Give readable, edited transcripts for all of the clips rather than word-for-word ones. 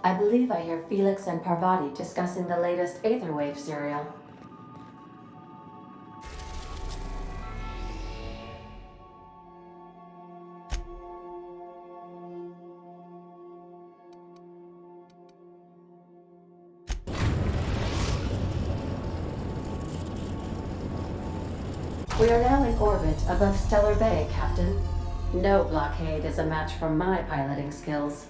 I believe I hear Felix and Parvati discussing the latest Aetherwave serial. We are now in orbit above Stellar Bay, Captain. No blockade is a match for my piloting skills.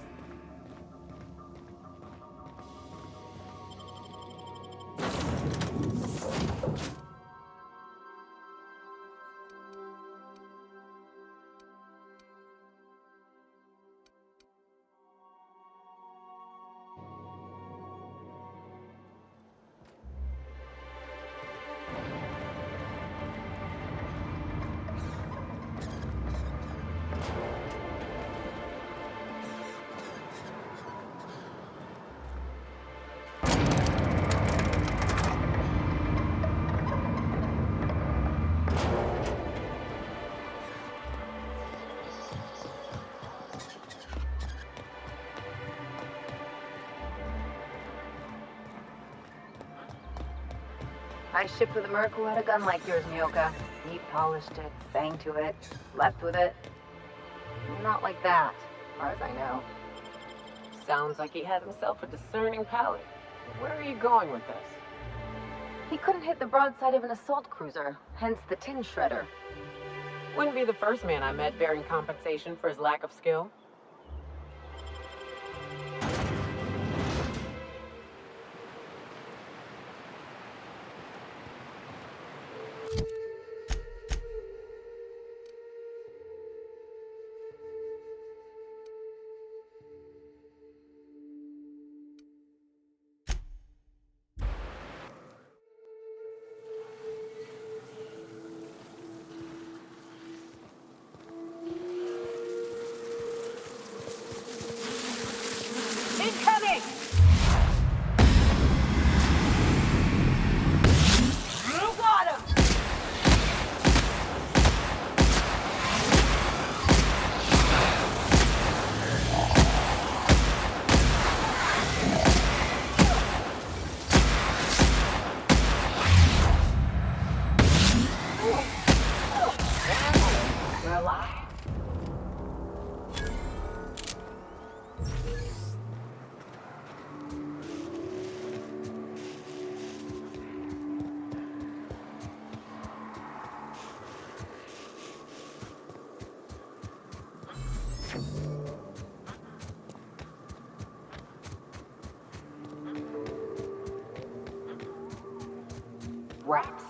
I shipped with a merc who had a gun like yours, Mioka. He polished it, sang to it, left with it. Not like that, as far as I know. Sounds like he had himself a discerning palate. Where are you going with this? He couldn't hit the broadside of an assault cruiser, hence the tin shredder. Wouldn't be the first man I met bearing compensation for his lack of skill. Incoming! You got him! We're alive. Rats.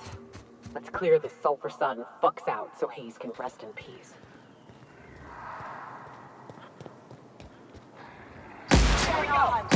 Let's clear this sulfur sun fucks out so Hayes can rest in peace. Hang on!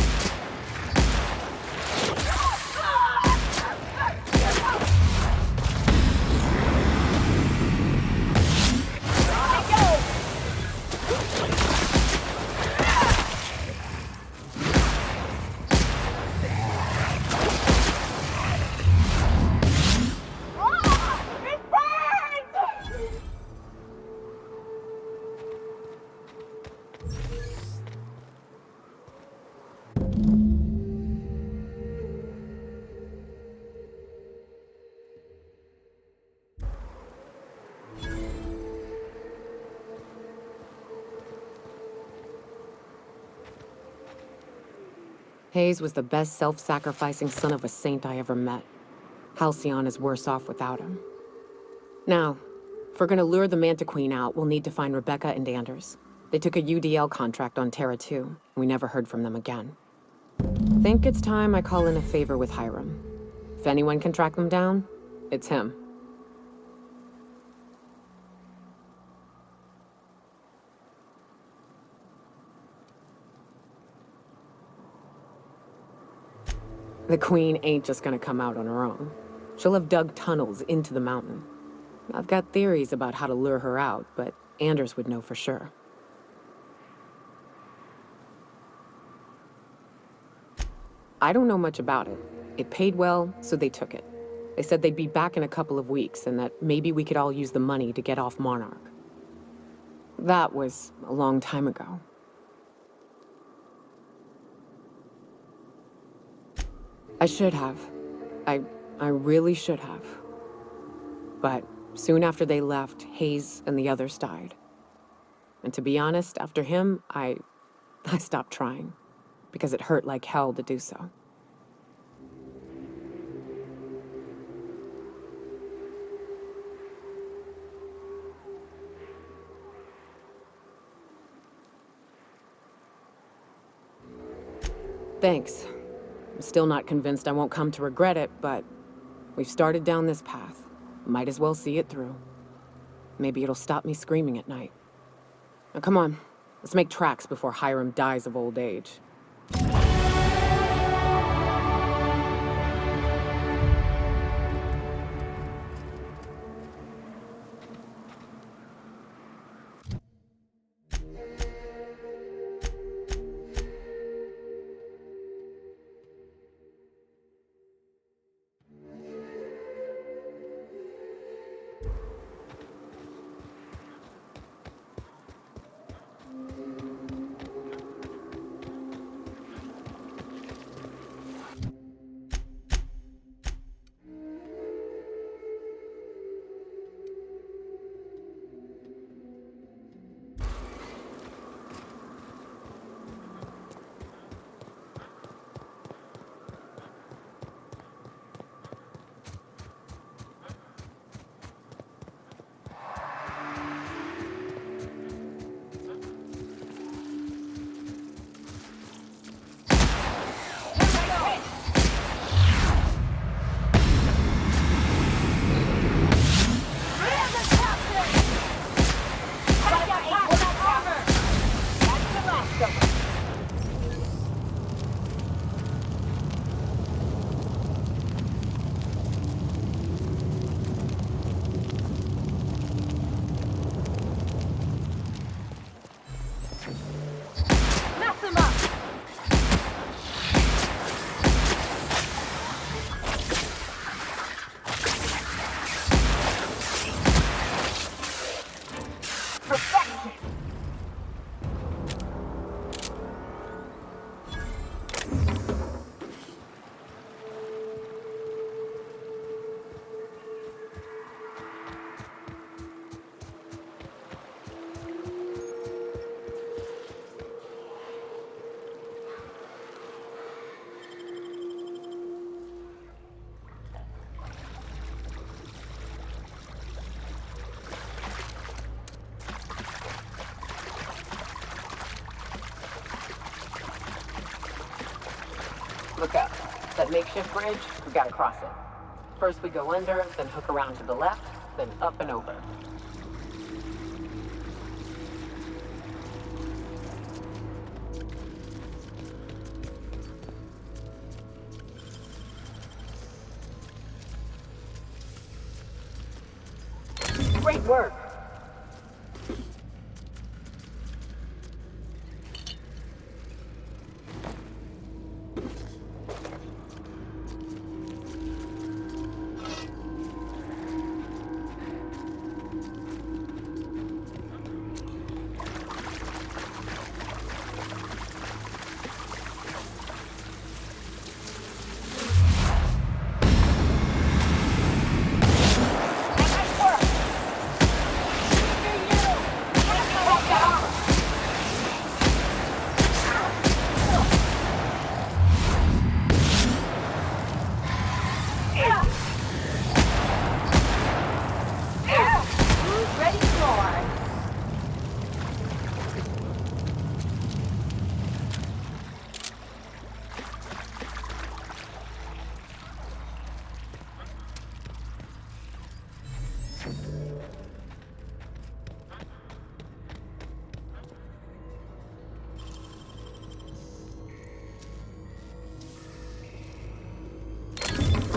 Hayes was the best self-sacrificing son of a saint I ever met. Halcyon is worse off without him. Now, if we're gonna lure the Manta Queen out, we'll need to find Rebecca and Anders. They took a UDL contract on Terra 2. We never heard from them again. Think it's time I call in a favor with Hiram. If anyone can track them down, it's him. The Queen ain't just gonna come out on her own. She'll have dug tunnels into the mountain. I've got theories about how to lure her out, but Anders would know for sure. I don't know much about it. It paid well, so they took it. They said they'd be back in a couple of weeks, and that maybe we could all use the money to get off Monarch. That was a long time ago. I should have. I, I really should have. But soon after they left, Hayes and the others died. And to be honest, after him, I stopped trying. Because it hurt like hell to do so. Thanks. I'm still not convinced I won't come to regret it, but we've started down this path. Might as well see it through. Maybe it'll stop me screaming at night. Now come on, let's make tracks before Hiram dies of old age. Look up. That makeshift bridge, we gotta cross it. First we go under, then hook around to the left, then up and over. Great work!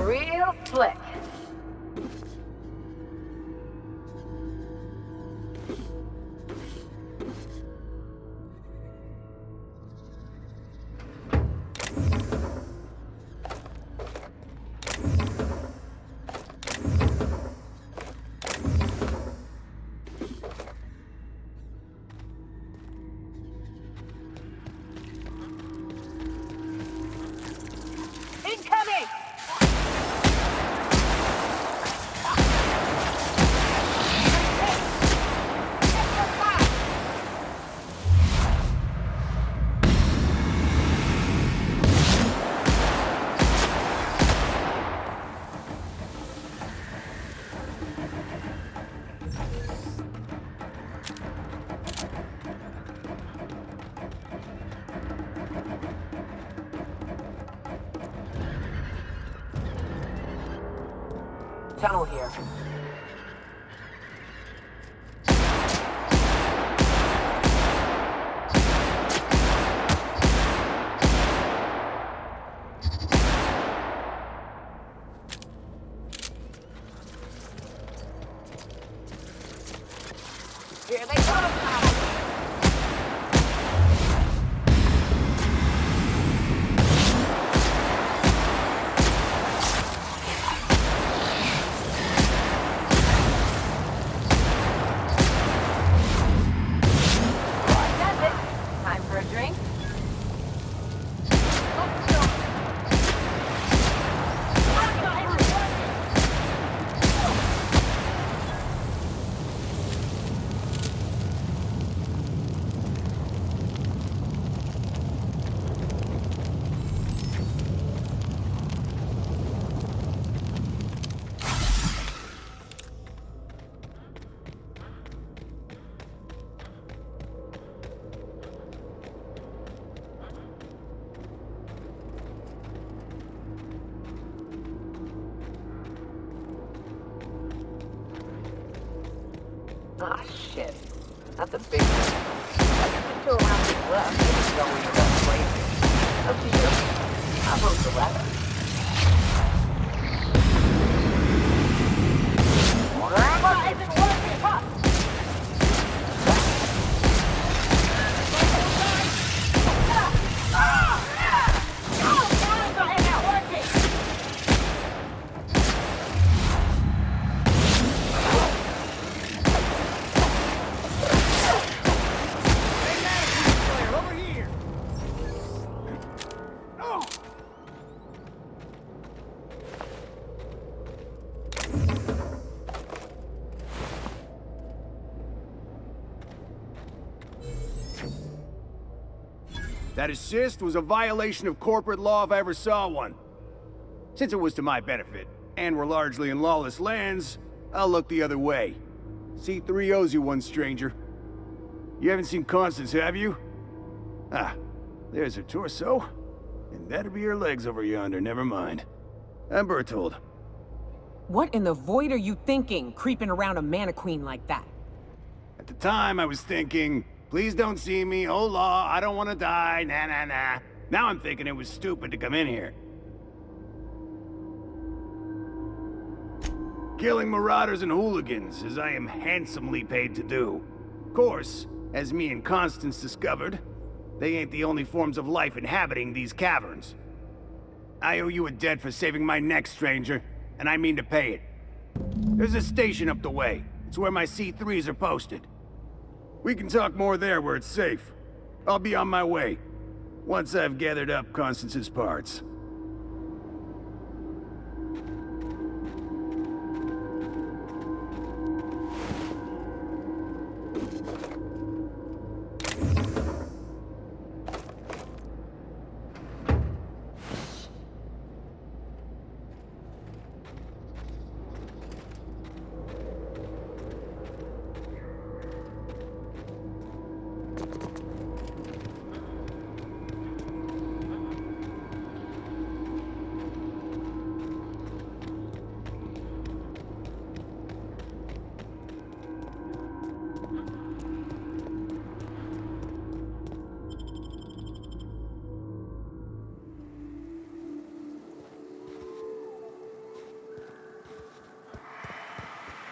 Real slick. Incoming! Tunnel here. Here they come! That's it. Time for a drink. Let's go. Ah, shit. That's a big one. I can put 2 around to the left. Maybe go in the best place. Up to you. I vote the left. Why isn't working? Huh? That assist was a violation of corporate law if I ever saw one. Since it was to my benefit, and we're largely in lawless lands, I'll look the other way. C3 owes you one, stranger. You haven't seen Constance, have you? Ah, there's her torso. And that'll be her legs over yonder, never mind. I'm Bertold. What in the void are you thinking, creeping around a mannequin like that? At the time, I was thinking, please don't see me, oh law, I don't want to die, nah nah nah. Now I'm thinking it was stupid to come in here. Killing marauders and hooligans, as I am handsomely paid to do. Of course, as me and Constance discovered, they ain't the only forms of life inhabiting these caverns. I owe you a debt for saving my neck, stranger, and I mean to pay it. There's a station up the way. It's where my C3s are posted. We can talk more there where it's safe. I'll be on my way, once I've gathered up Constance's parts.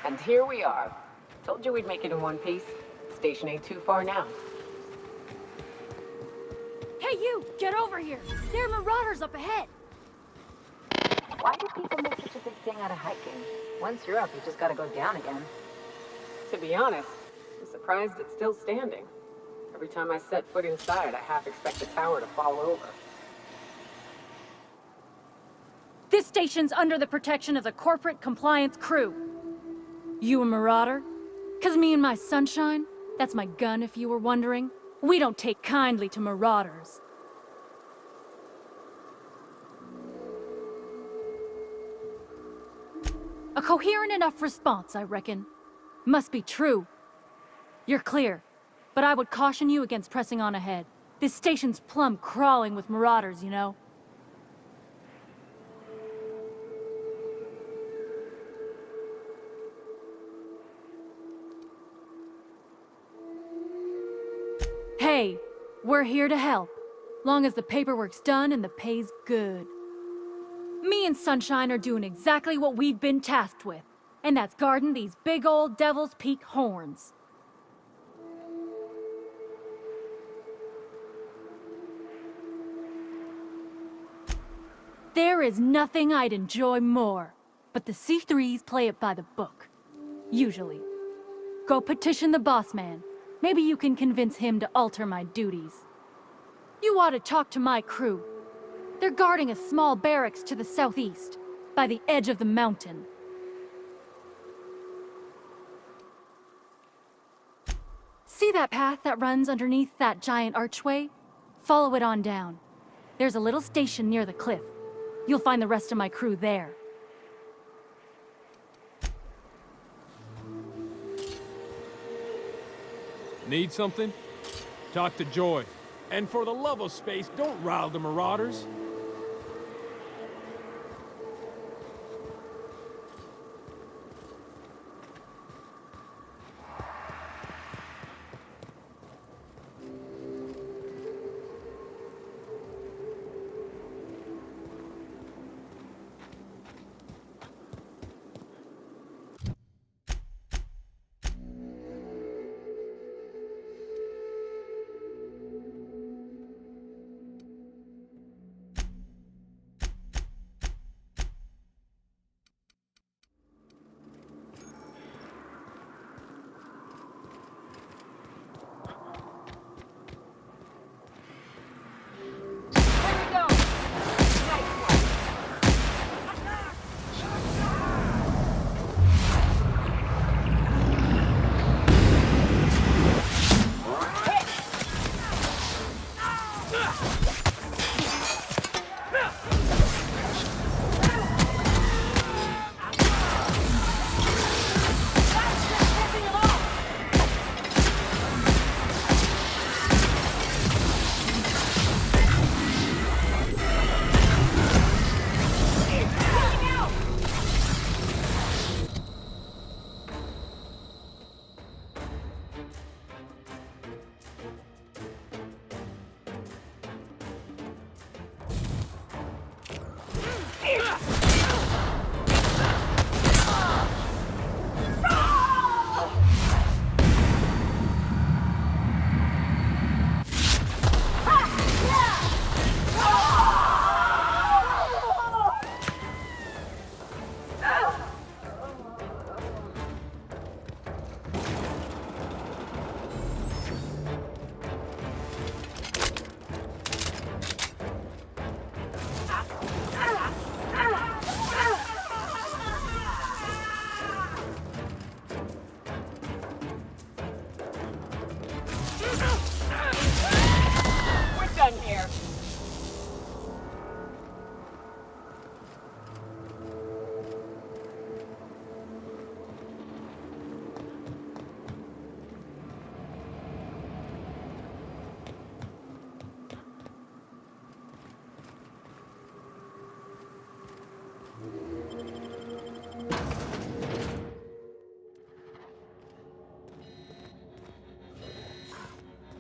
And here we are. Told you we'd make it in one piece. Station ain't too far now. Hey you! Get over here! There are marauders up ahead! Why do people make such a big thing out of hiking? Once you're up, you just gotta go down again. To be honest, I'm surprised it's still standing. Every time I set foot inside, I half expect the tower to fall over. This station's under the protection of the corporate compliance crew. You a marauder? 'Cause me and my sunshine, that's my gun if you were wondering, we don't take kindly to marauders. A coherent enough response, I reckon. Must be true. You're clear, but I would caution you against pressing on ahead. This station's plumb crawling with marauders, you know. We're here to help, long as the paperwork's done and the pay's good. Me and Sunshine are doing exactly what we've been tasked with, and that's guarding these big old Devil's Peak horns. There is nothing I'd enjoy more, but the C3s play it by the book. Usually. Go petition the boss man. Maybe you can convince him to alter my duties. You ought to talk to my crew. They're guarding a small barracks to the southeast, by the edge of the mountain. See that path that runs underneath that giant archway? Follow it on down. There's a little station near the cliff. You'll find the rest of my crew there. Need something? Talk to Joy. And for the love of space, don't rile the Marauders.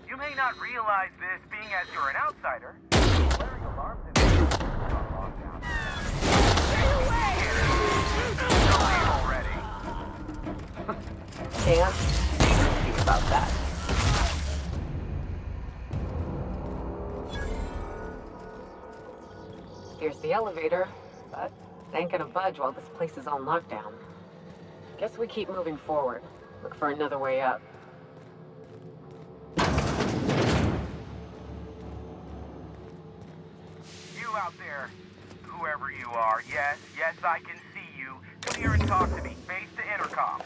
You may not realize this, being as you're an outsider. Wearing alarms and lockdown. Already. Can't think about that. Here's the elevator, but it ain't gonna budge while this place is on lockdown. Guess we keep moving forward. Look for another way up. You out there, whoever you are, yes, I can see you. Come here and talk to me, face to intercom.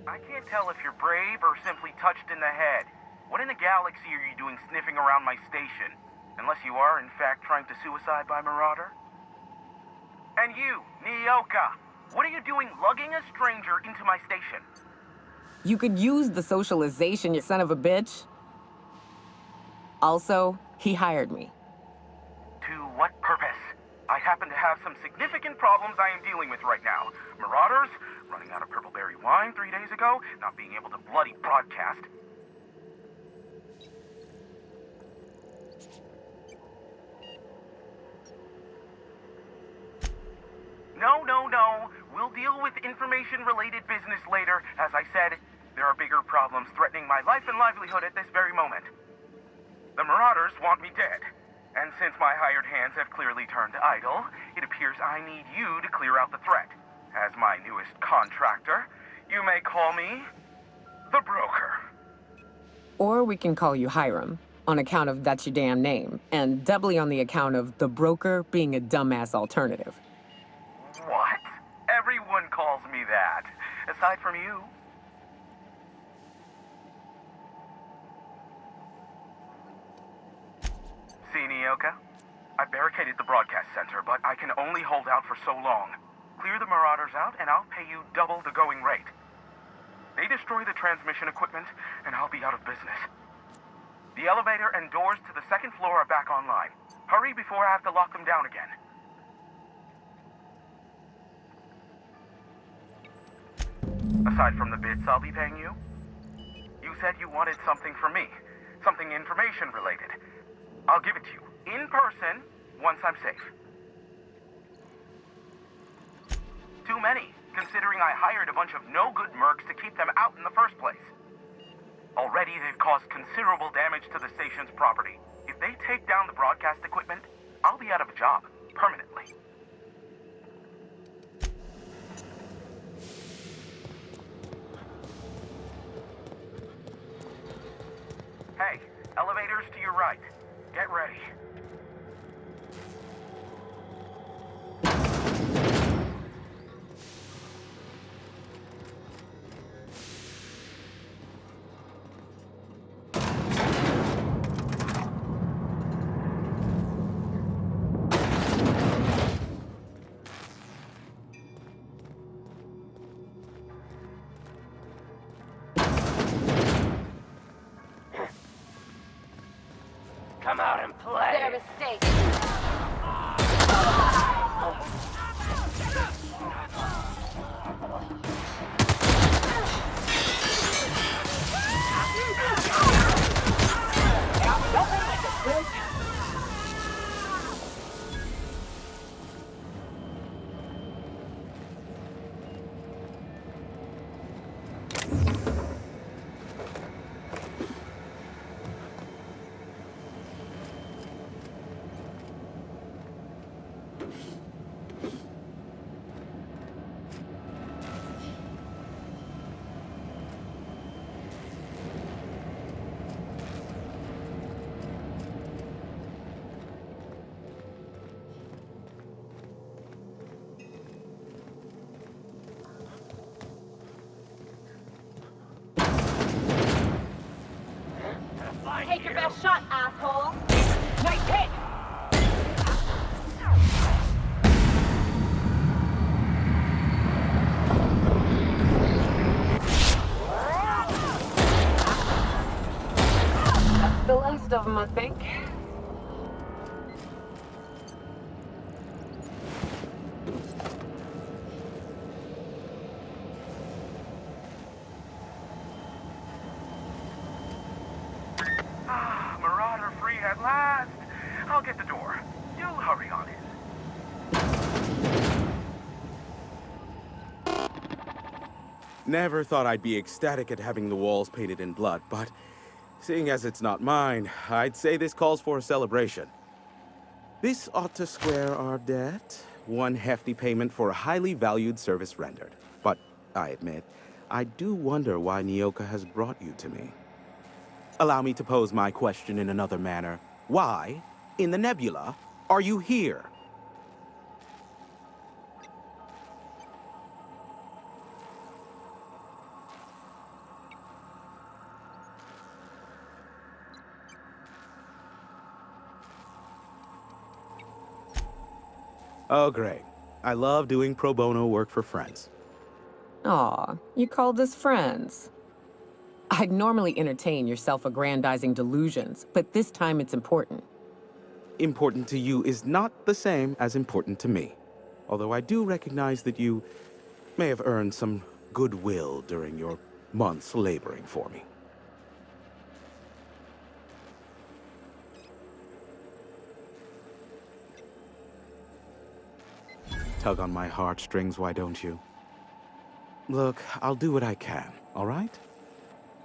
I can't tell if you're brave or simply touched in the head. What in the galaxy are you doing sniffing around my station? Unless you are, in fact, trying to suicide by Marauder? And you, Nyoka, what are you doing lugging a stranger into my station? You could use the socialization, you son of a bitch. Also, he hired me. To what purpose? I happen to have some significant problems I am dealing with right now. Marauders, running out of purple berry wine 3 days ago, not being able to bloody broadcast. No. We'll deal with information-related business later. As I said, there are bigger problems threatening my life and livelihood at this very moment. The Marauders want me dead. And since my hired hands have clearly turned idle, it appears I need you to clear out the threat. As my newest contractor, you may call me the Broker. Or we can call you Hiram, on account of that's your damn name, and doubly on the account of the Broker being a dumbass alternative. What? Everyone calls me that, aside from you. See, Nyoka? I barricaded the broadcast center, but I can only hold out for so long. Clear the Marauders out, and I'll pay you double the going rate. They destroy the transmission equipment, and I'll be out of business. The elevator and doors to the second floor are back online. Hurry before I have to lock them down again. Aside from the bits I'll be paying you, you said you wanted something from me. Something information-related. I'll give it to you, in person, once I'm safe. Too many, considering I hired a bunch of no-good mercs to keep them out in the first place. Already, they've caused considerable damage to the station's property. If they take down the broadcast equipment, I'll be out of a job, permanently. Hey, elevators to your right. Get ready. Come out and play. Their mistake. Take your best shot, asshole. Nice hit. That's the last of them, I think. Marauder free at last. I'll get the door. You hurry on in. Never thought I'd be ecstatic at having the walls painted in blood, but seeing as it's not mine, I'd say this calls for a celebration. This ought to square our debt. One hefty payment for a highly valued service rendered. But I admit, I do wonder why Nyoka has brought you to me. Allow me to pose my question in another manner. Why, in the nebula, are you here? Oh, great. I love doing pro bono work for friends. Aw, you called us friends. I'd normally entertain your self-aggrandizing delusions, but this time it's important. Important to you is not the same as important to me. Although I do recognize that you May have earned some goodwill during your months laboring for me. Tug on my heartstrings, why don't you? Look, I'll do what I can, all right?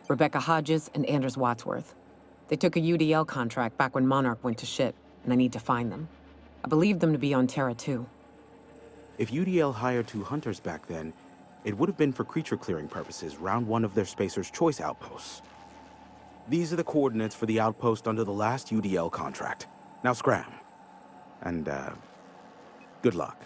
Rebecca Hodges and Anders Wadsworth. They took a UDL contract back when Monarch went to shit, and I need to find them. I believe them to be on Terra too. If UDL hired 2 hunters back then, it would have been for creature clearing purposes round one of their Spacer's Choice outposts. These are the coordinates for the outpost under the last UDL contract. Now scram. And, good luck.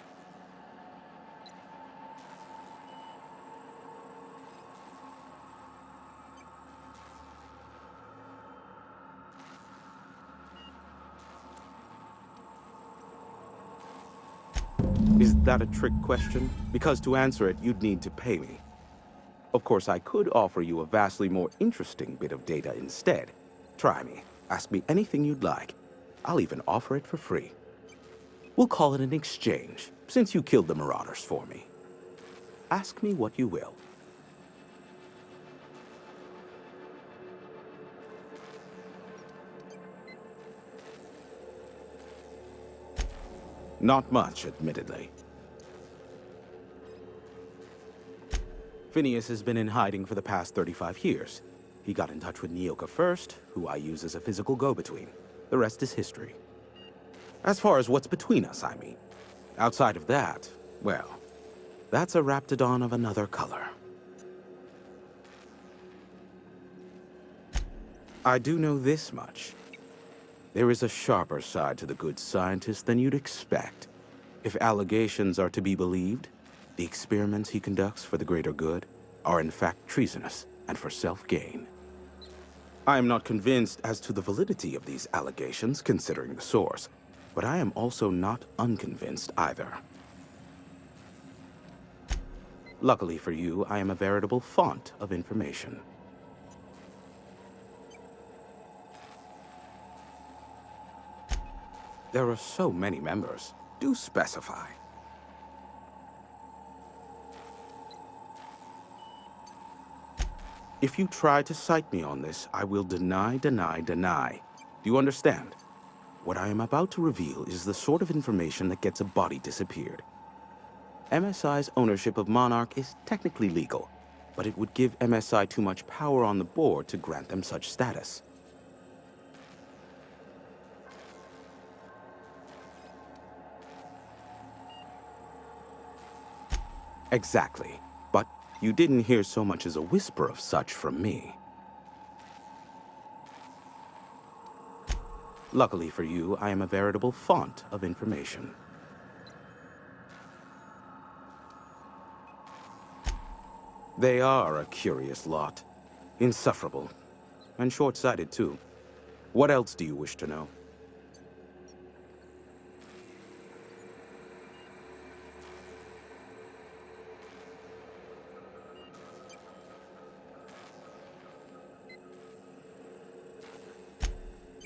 Is that a trick question? Because to answer it, you'd need to pay me. Of course, I could offer you a vastly more interesting bit of data instead. Try me. Ask me anything you'd like. I'll even offer it for free. We'll call it an exchange, since you killed the Marauders for me. Ask me what you will. Not much, admittedly. Phineas has been in hiding for the past 35 years. He got in touch with Nyoka first, who I use as a physical go-between. The rest is history. As far as what's between us, I mean. Outside of that, well, that's a Raptidon of another color. I do know this much. There is a sharper side to the good scientist than you'd expect. If allegations are to be believed, the experiments he conducts for the greater good are in fact treasonous and for self-gain. I am not convinced as to the validity of these allegations, considering the source, but I am also not unconvinced either. Luckily for you, I am a veritable font of information. There are so many members. Do specify. If you try to cite me on this, I will deny, deny, deny. Do you understand? What I am about to reveal is the sort of information that gets a body disappeared. MSI's ownership of Monarch is technically legal, but it would give MSI too much power on the board to grant them such status. Exactly. But you didn't hear so much as a whisper of such from me. Luckily for you, I am a veritable font of information. They are a curious lot. Insufferable. And short-sighted, too. What else do you wish to know?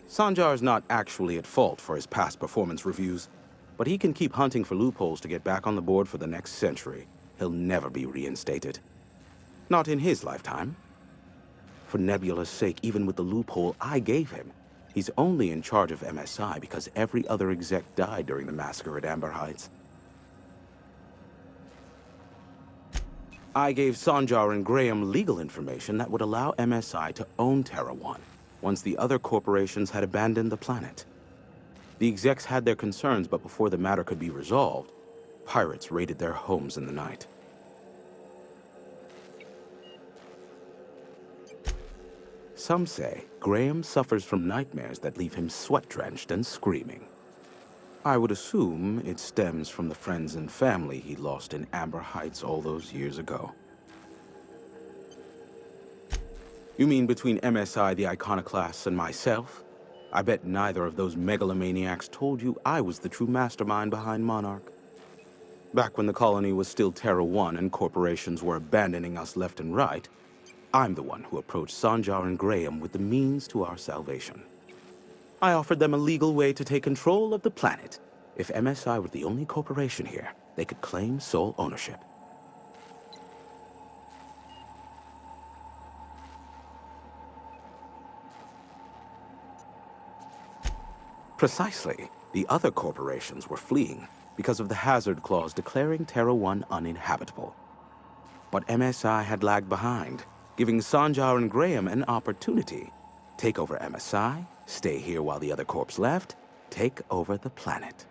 Sanjar's not actually at fault for his past performance reviews, but he can keep hunting for loopholes to get back on the board for the next century. He'll never be reinstated. Not in his lifetime. For Nebula's sake, even with the loophole I gave him, he's only in charge of MSI because every other exec died during the massacre at Amber Heights. I gave Sanjar and Graham legal information that would allow MSI to own Terra 1. Once the other corporations had abandoned the planet. The execs had their concerns, but before the matter could be resolved, pirates raided their homes in the night. Some say Graham suffers from nightmares that leave him sweat-drenched and screaming. I would assume it stems from the friends and family he lost in Amber Heights all those years ago. You mean between MSI, the Iconoclasts, and myself? I bet neither of those megalomaniacs told you I was the true mastermind behind Monarch. Back when the colony was still Terra 1 and corporations were abandoning us left and right, I'm the one who approached Sanjar and Graham with the means to our salvation. I offered them a legal way to take control of the planet. If MSI were the only corporation here, they could claim sole ownership. Precisely. The other corporations were fleeing because of the hazard clause declaring Terra 1 uninhabitable. But MSI had lagged behind, giving Sanjar and Graham an opportunity. Take over MSI, stay here while the other corps left, take over the planet.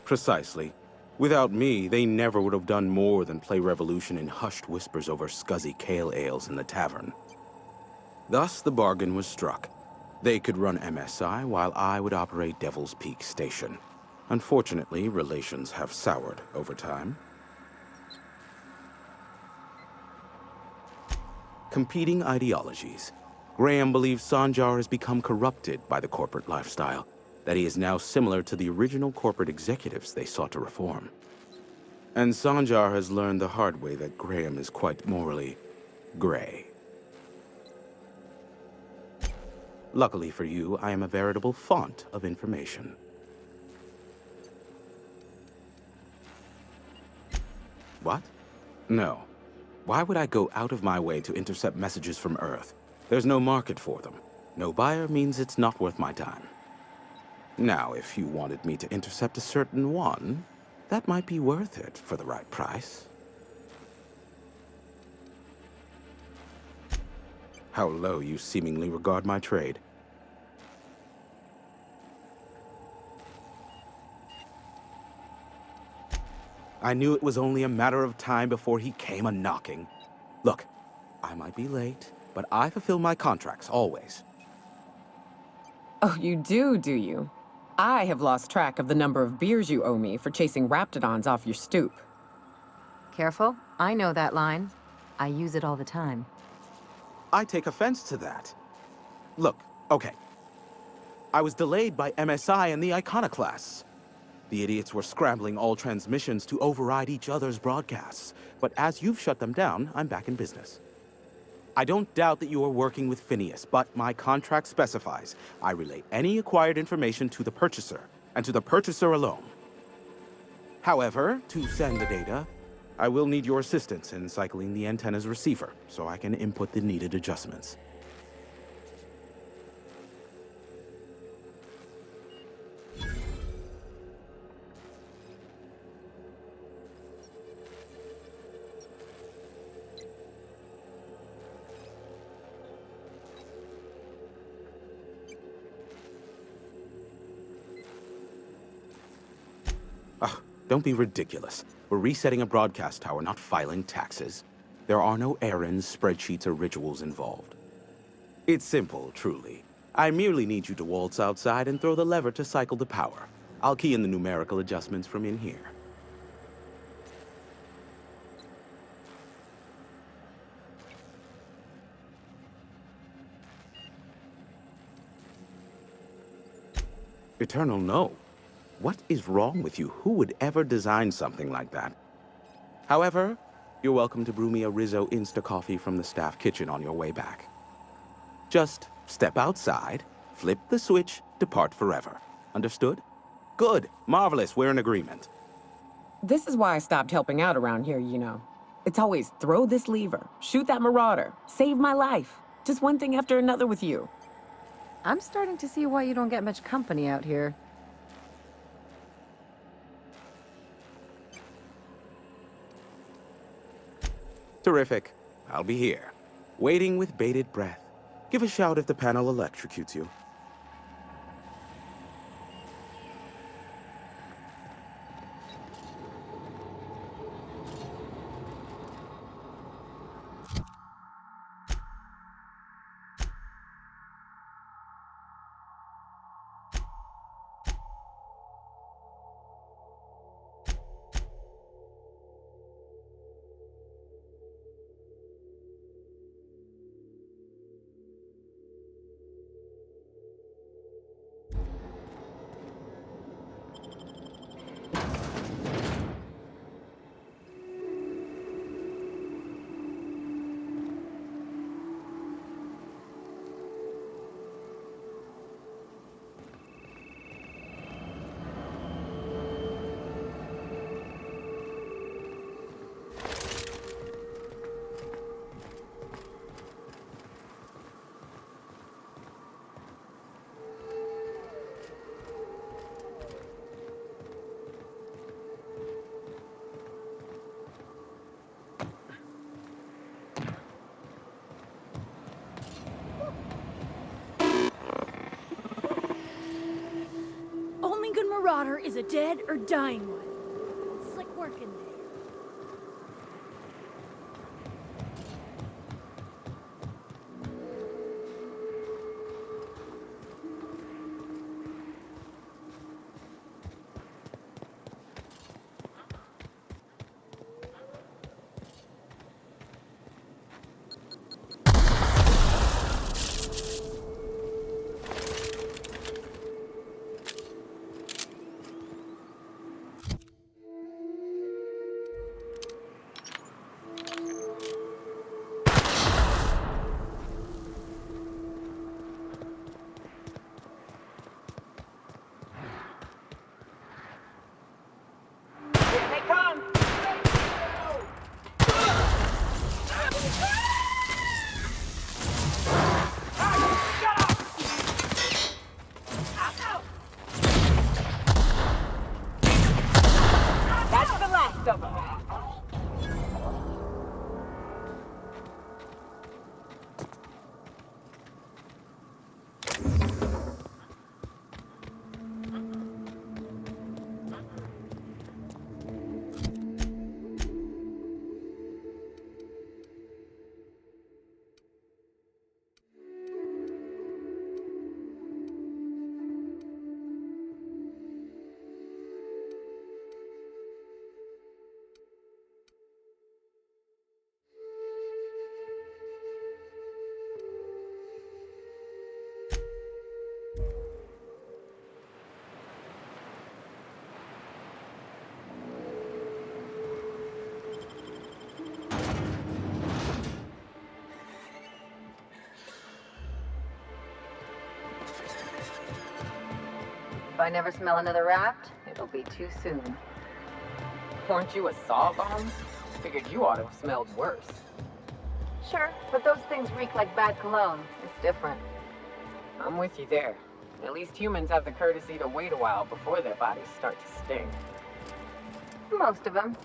Precisely. Without me, they never would have done more than play Revolution in hushed whispers over scuzzy kale ales in the tavern. Thus, the bargain was struck. They could run MSI while I would operate Devil's Peak Station. Unfortunately, relations have soured over time. Competing ideologies. Graham believes Sanjar has become corrupted by the corporate lifestyle, that he is now similar to the original corporate executives they sought to reform. And Sanjar has learned the hard way that Graham is quite morally gray. Luckily for you, I am a veritable font of information. What? No. Why would I go out of my way to intercept messages from Earth? There's no market for them. No buyer means it's not worth my time. Now, if you wanted me to intercept a certain one, that might be worth it for the right price. How low you seemingly regard my trade. I knew it was only a matter of time before he came a-knocking. Look, I might be late, but I fulfill my contracts, always. Oh, you do you? I have lost track of the number of beers you owe me for chasing raptidons off your stoop. Careful, I know that line. I use it all the time. I take offense to that. Look, okay. I was delayed by MSI and the Iconoclasts. The idiots were scrambling all transmissions to override each other's broadcasts. But as you've shut them down, I'm back in business. I don't doubt that you are working with Phineas, but my contract specifies I relay any acquired information to the purchaser, and to the purchaser alone. However, to send the data, I will need your assistance in cycling the antenna's receiver, so I can input the needed adjustments. Ugh, don't be ridiculous. We're resetting a broadcast tower, not filing taxes. There are no errands, spreadsheets, or rituals involved. It's simple, truly. I merely need you to waltz outside and throw the lever to cycle the power. I'll key in the numerical adjustments from in here. Eternal, no. What is wrong with you? Who would ever design something like that? However, you're welcome to brew me a Rizzo Insta-Coffee from the staff kitchen on your way back. Just step outside, flip the switch, depart forever. Understood? Good. Marvelous. We're in agreement. This is why I stopped helping out around here, you know. It's always throw this lever, shoot that marauder, save my life. Just one thing after another with you. I'm starting to see why you don't get much company out here. Terrific. I'll be here, waiting with bated breath. Give a shout if the panel electrocutes you. Marauder is a dead or dying one. Slick working there. Here they come! That's the last of them. If I never smell another raft, it'll be too soon. Weren't you a sawbones? Figured you ought to have smelled worse. Sure, but those things reek like bad cologne. It's different. I'm with you there. At least humans have the courtesy to wait a while before their bodies start to stink. Most of them.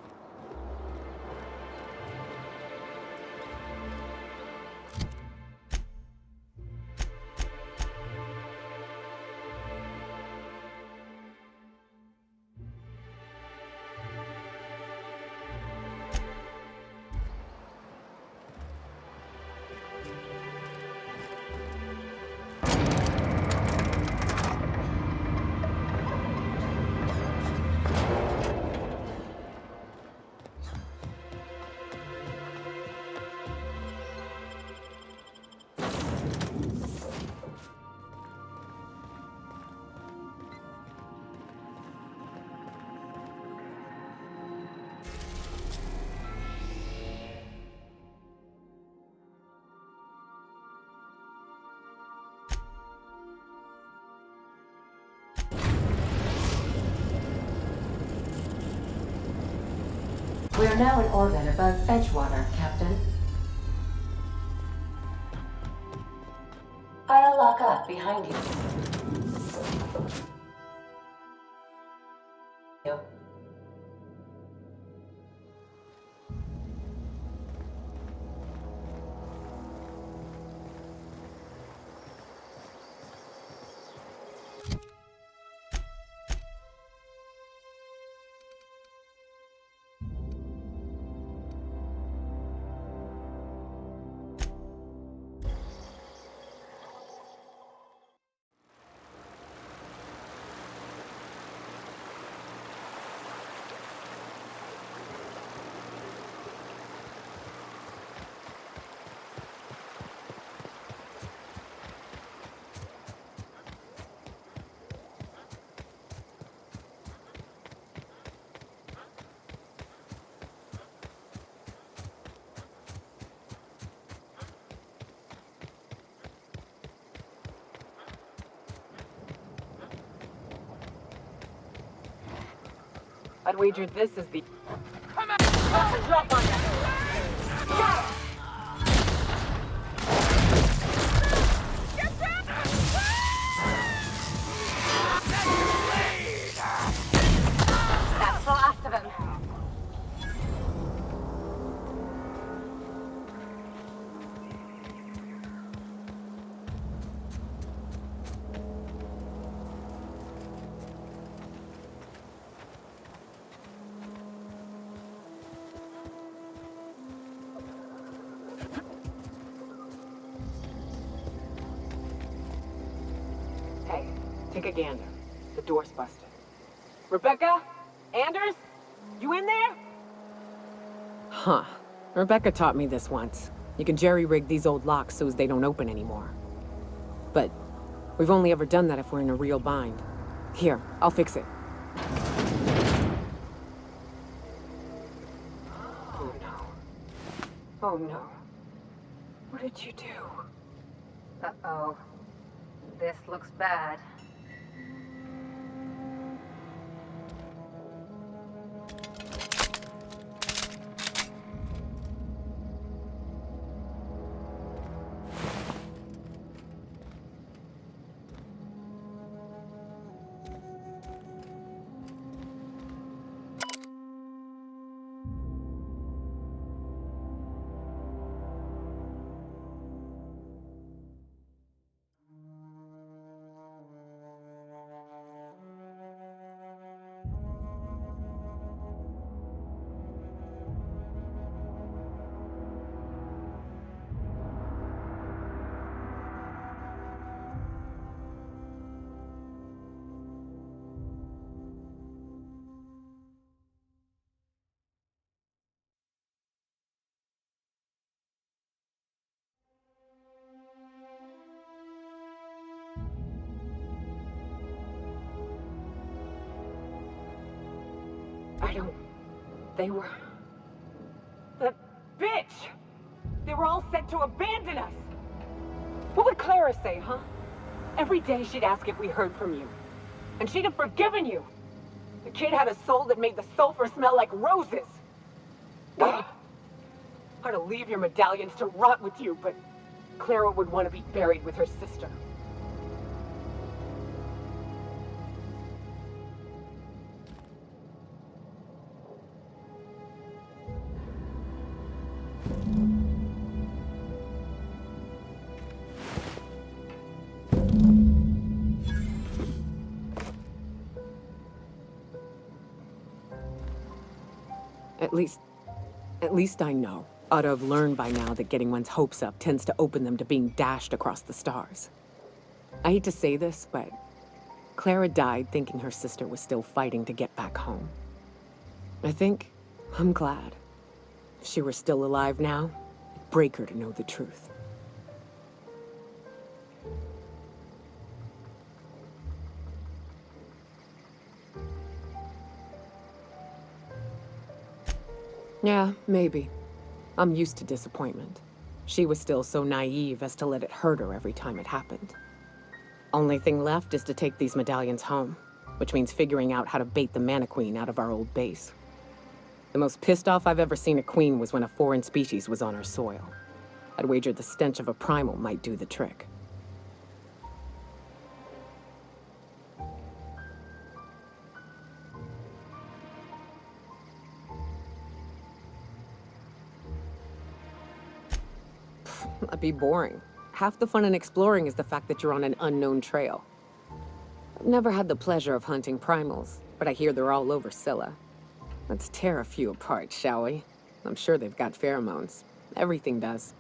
We are now in orbit above Edgewater, Captain. I'll lock up behind you. I'd wager this is the... Drop on that. That's the last of him. Take a gander. The door's busted. Rebecca? Anders? You in there? Huh. Rebecca taught me this once. You can jerry-rig these old locks so as they don't open anymore. But we've only ever done that if we're in a real bind. Here, I'll fix it. Oh no. Oh no. What did you do? Uh-oh. This looks bad. They were... That bitch! They were all set to abandon us! What would Clara say, huh? Every day she'd ask if we heard from you. And she'd have forgiven you! The kid had a soul that made the sulfur smell like roses! I'd to leave your medallions to rot with you, but Clara would want to be buried with her sister. At least I know. Ought to have learned by now that getting one's hopes up tends to open them to being dashed across the stars. I hate to say this, but Clara died thinking her sister was still fighting to get back home. I'm glad. If she were still alive now, it'd break her to know the truth. Yeah, maybe. I'm used to disappointment. She was still so naive as to let it hurt her every time it happened. Only thing left is to take these medallions home, which means figuring out how to bait the Mana Queen out of our old base. The most pissed off I've ever seen a queen was when a foreign species was on our soil. I'd wager the stench of a primal might do the trick. That'd be boring. Half the fun in exploring is the fact that you're on an unknown trail. I've never had the pleasure of hunting primals, but I hear they're all over Scylla. Let's tear a few apart, shall we? I'm sure they've got pheromones. Everything does.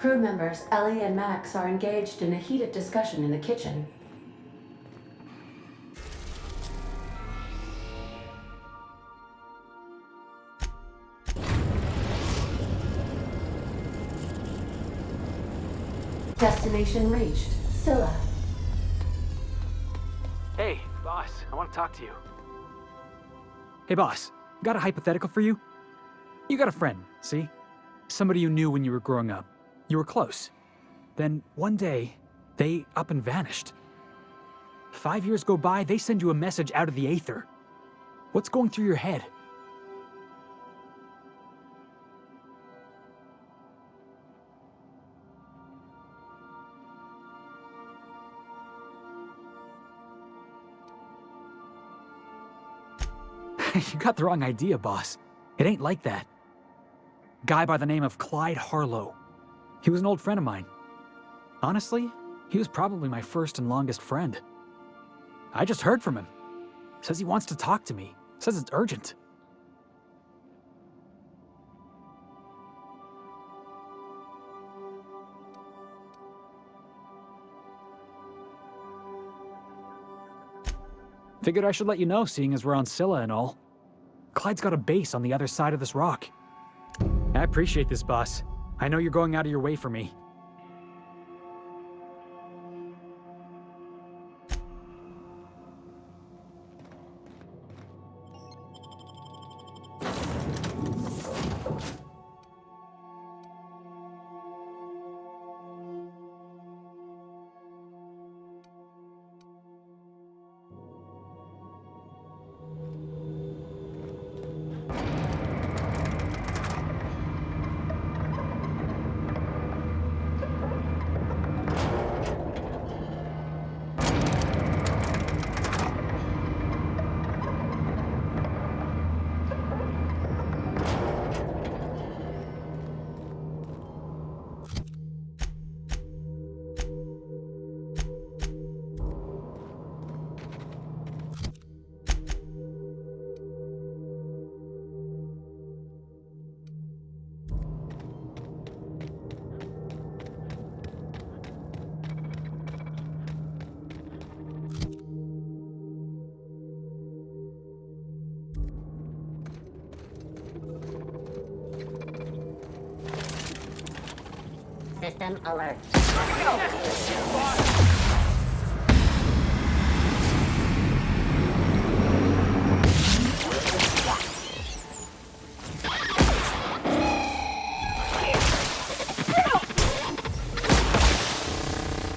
Crew members Ellie and Max are engaged in a heated discussion in the kitchen. Destination reached. Scylla. Hey, boss, I want to talk to you. Hey, boss, got a hypothetical for you? You got a friend, see? Somebody you knew when you were growing up. You were close. Then, one day, they up and vanished. 5 years go by, they send you a message out of the aether. What's going through your head? You got the wrong idea, boss. It ain't like that. Guy by the name of Clyde Harlow. He was an old friend of mine. Honestly, he was probably my first and longest friend. I just heard from him. Says he wants to talk to me. Says it's urgent. Figured I should let you know, seeing as we're on Scylla and all. Clyde's got a base on the other side of this rock. I appreciate this, boss. I know you're going out of your way for me. System alert.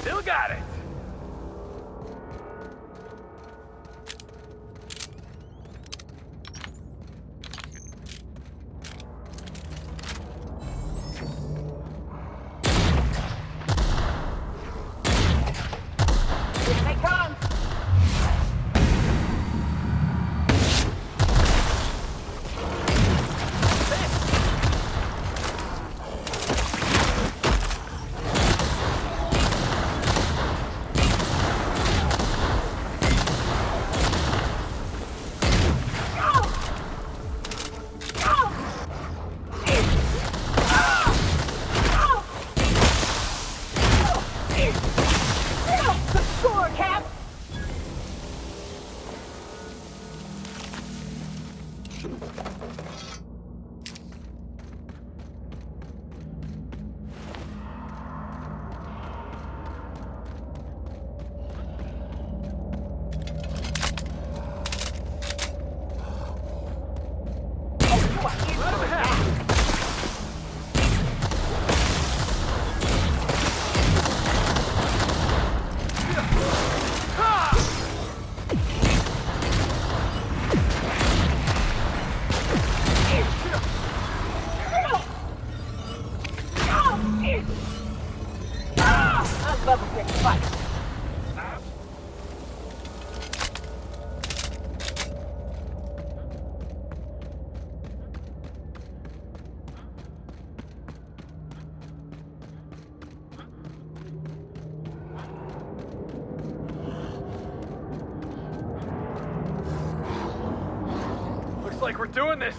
Still got it. Looks like we're doing this.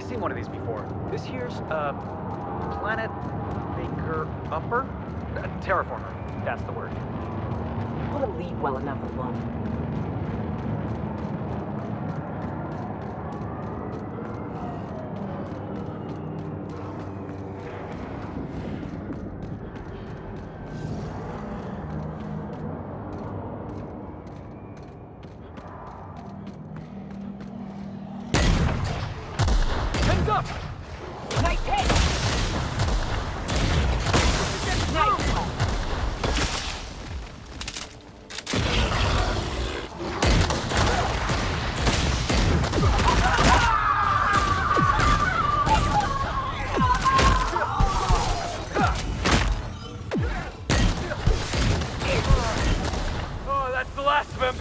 seen one of these before. This here's, Planet Maker Upper? Terraformer, that's the word. We'll leave well enough alone. Hands up! Nice hit! Nice one! Oh, that's the last of him!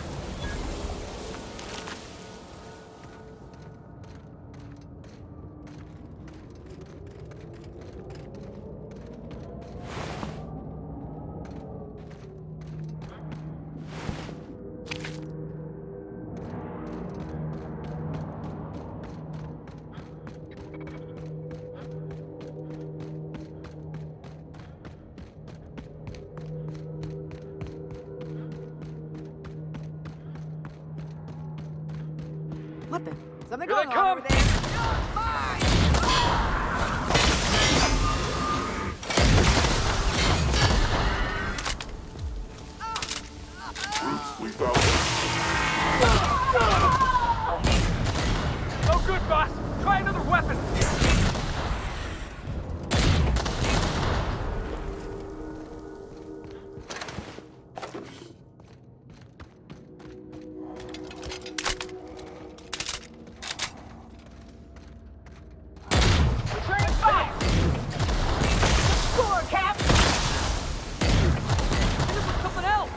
What the? Something Here they going on come! over there. No good, boss! Try another weapon! Returning fire! Score, Cap! Hit him with something else!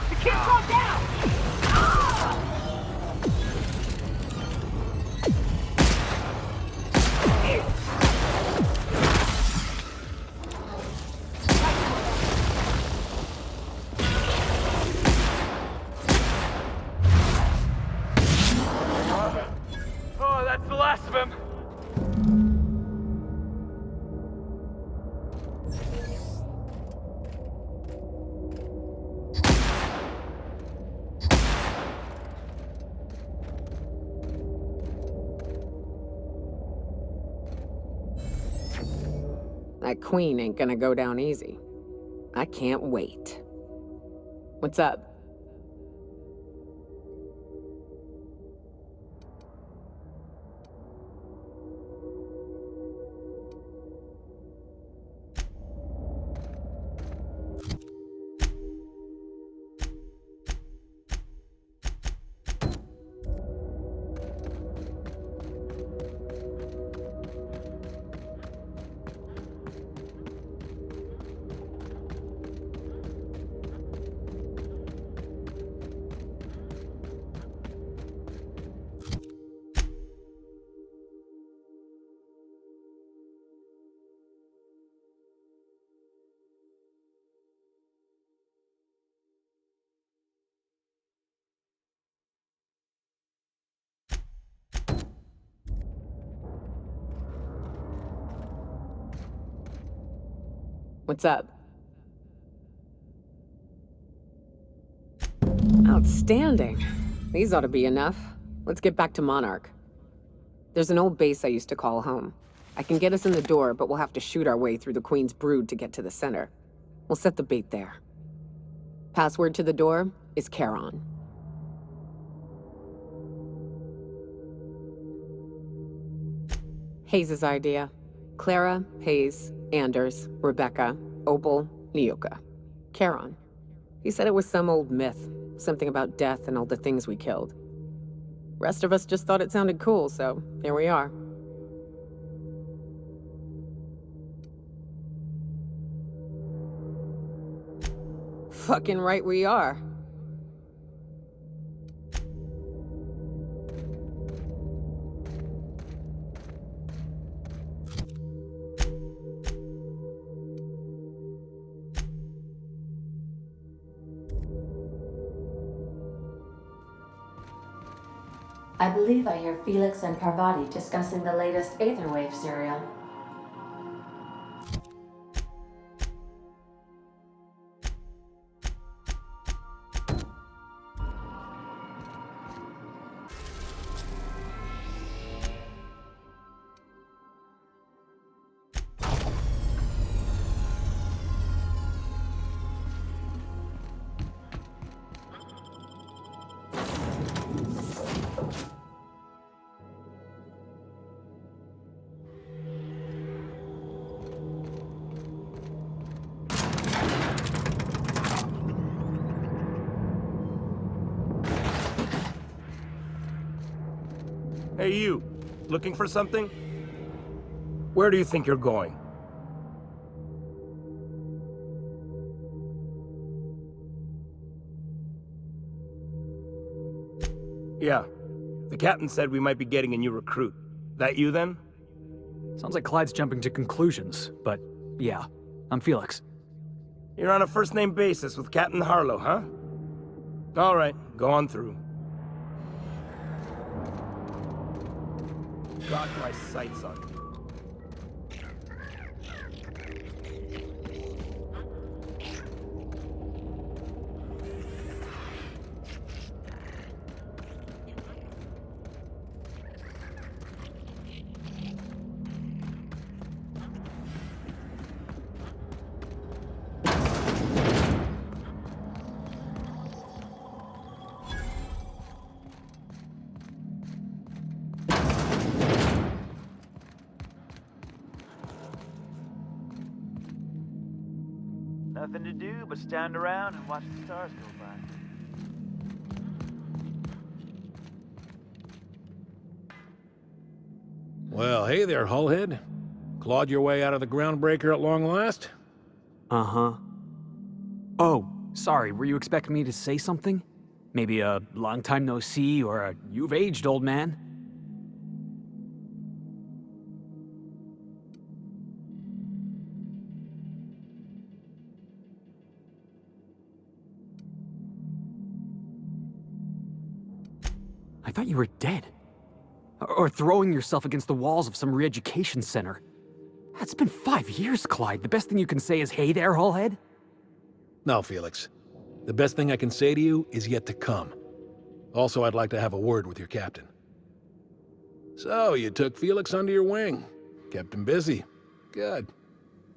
The kid's gone down! Oh, that's the last of him! That queen ain't gonna go down easy. I can't wait. What's up? What's up? Outstanding. These ought to be enough. Let's get back to Monarch. There's an old base I used to call home. I can get us in the door, but we'll have to shoot our way through the Queen's brood to get to the center. We'll set the bait there. Password to the door is Charon. Hayes' idea. Clara, Hayes, Anders, Rebecca, Opal, Nyoka. Charon. He said it was some old myth. Something about death and all the things we killed. Rest of us just thought it sounded cool, so here we are. Fucking right we are. I believe I hear Felix and Parvati discussing the latest Aetherwave serial. Hey, you. Looking for something? Where do you think you're going? Yeah. The captain said we might be getting a new recruit. That you, then? Sounds like Clyde's jumping to conclusions, but yeah, I'm Felix. You're on a first-name basis with Captain Harlow, huh? All right, go on through. Got my sights on you. Nothing to do but stand around and watch the stars go by. Well, hey there, Hullhead. Clawed your way out of the groundbreaker at long last? Uh-huh. Oh, sorry, were you expecting me to say something? Maybe a long time no see, or a you've aged, old man? I thought you were dead. Or throwing yourself against the walls of some re-education center. It's been 5 years, Clyde. The best thing you can say is, hey there, Hullhead? No, Felix. The best thing I can say to you is yet to come. Also, I'd like to have a word with your captain. So, you took Felix under your wing. Kept him busy. Good.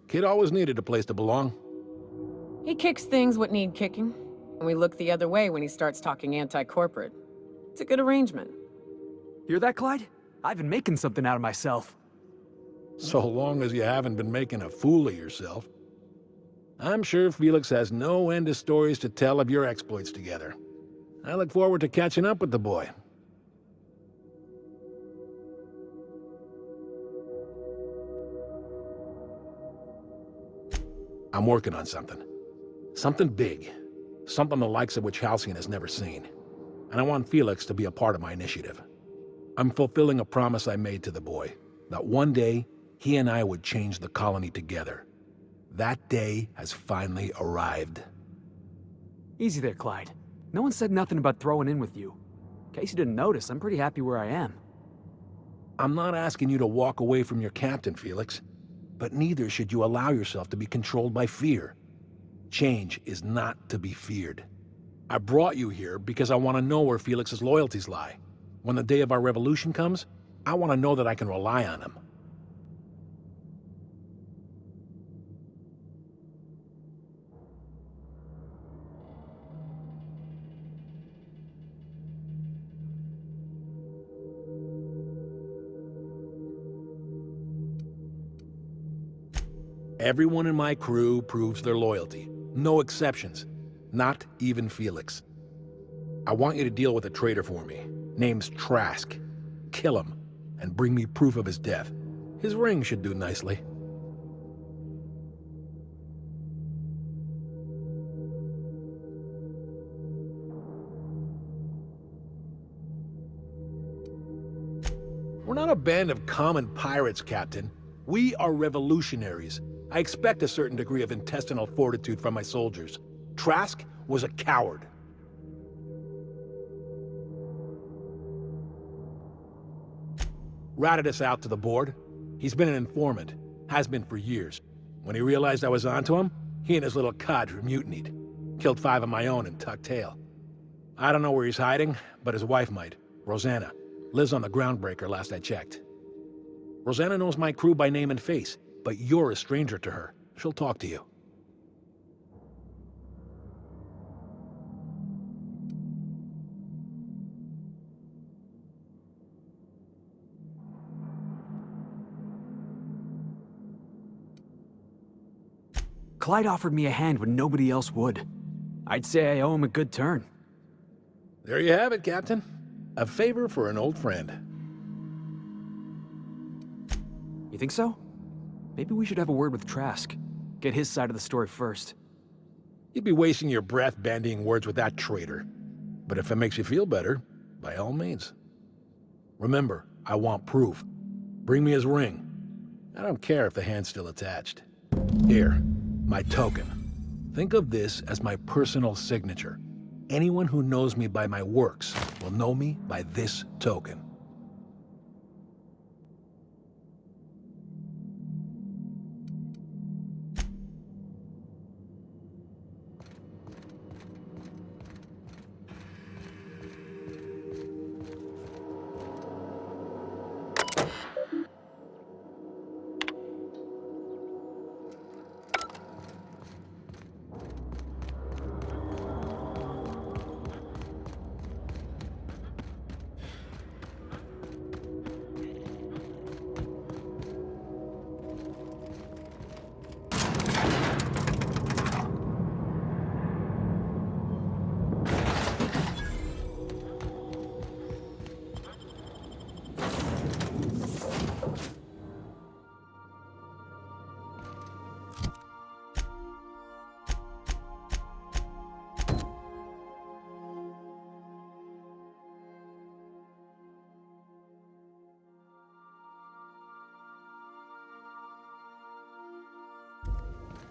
Kid always needed a place to belong. He kicks things what need kicking, and we look the other way when he starts talking anti-corporate. It's a good arrangement. Hear that, Clyde? I've been making something out of myself. So long as you haven't been making a fool of yourself. I'm sure Felix has no end of stories to tell of your exploits together. I look forward to catching up with the boy. I'm working on something. Something big. Something the likes of which Halcyon has never seen. And I want Felix to be a part of my initiative. I'm fulfilling a promise I made to the boy, that one day, he and I would change the colony together. That day has finally arrived. Easy there, Clyde. No one said nothing about throwing in with you. In case you didn't notice, I'm pretty happy where I am. I'm not asking you to walk away from your captain, Felix. But neither should you allow yourself to be controlled by fear. Change is not to be feared. I brought you here because I want to know where Felix's loyalties lie. When the day of our revolution comes, I want to know that I can rely on him. Everyone in my crew proves their loyalty. No exceptions. Not even Felix. I want you to deal with a traitor for me. Name's Trask. Kill him, and bring me proof of his death. His ring should do nicely. We're not a band of common pirates, Captain. We are revolutionaries. I expect a certain degree of intestinal fortitude from my soldiers. Trask was a coward. Ratted us out to the board. He's been an informant. Has been for years. When he realized I was onto him, he and his little cadre mutinied. Killed 5 of my own and tucked tail. I don't know where he's hiding, but his wife might. Rosanna. Lives on the Groundbreaker last I checked. Rosanna knows my crew by name and face, but you're a stranger to her. She'll talk to you. Clyde offered me a hand when nobody else would. I'd say I owe him a good turn. There you have it, Captain. A favor for an old friend. You think so? Maybe we should have a word with Trask. Get his side of the story first. You'd be wasting your breath bandying words with that traitor. But if it makes you feel better, by all means. Remember, I want proof. Bring me his ring. I don't care if the hand's still attached. Here, my token. Think of this as my personal signature. Anyone who knows me by my works will know me by this token.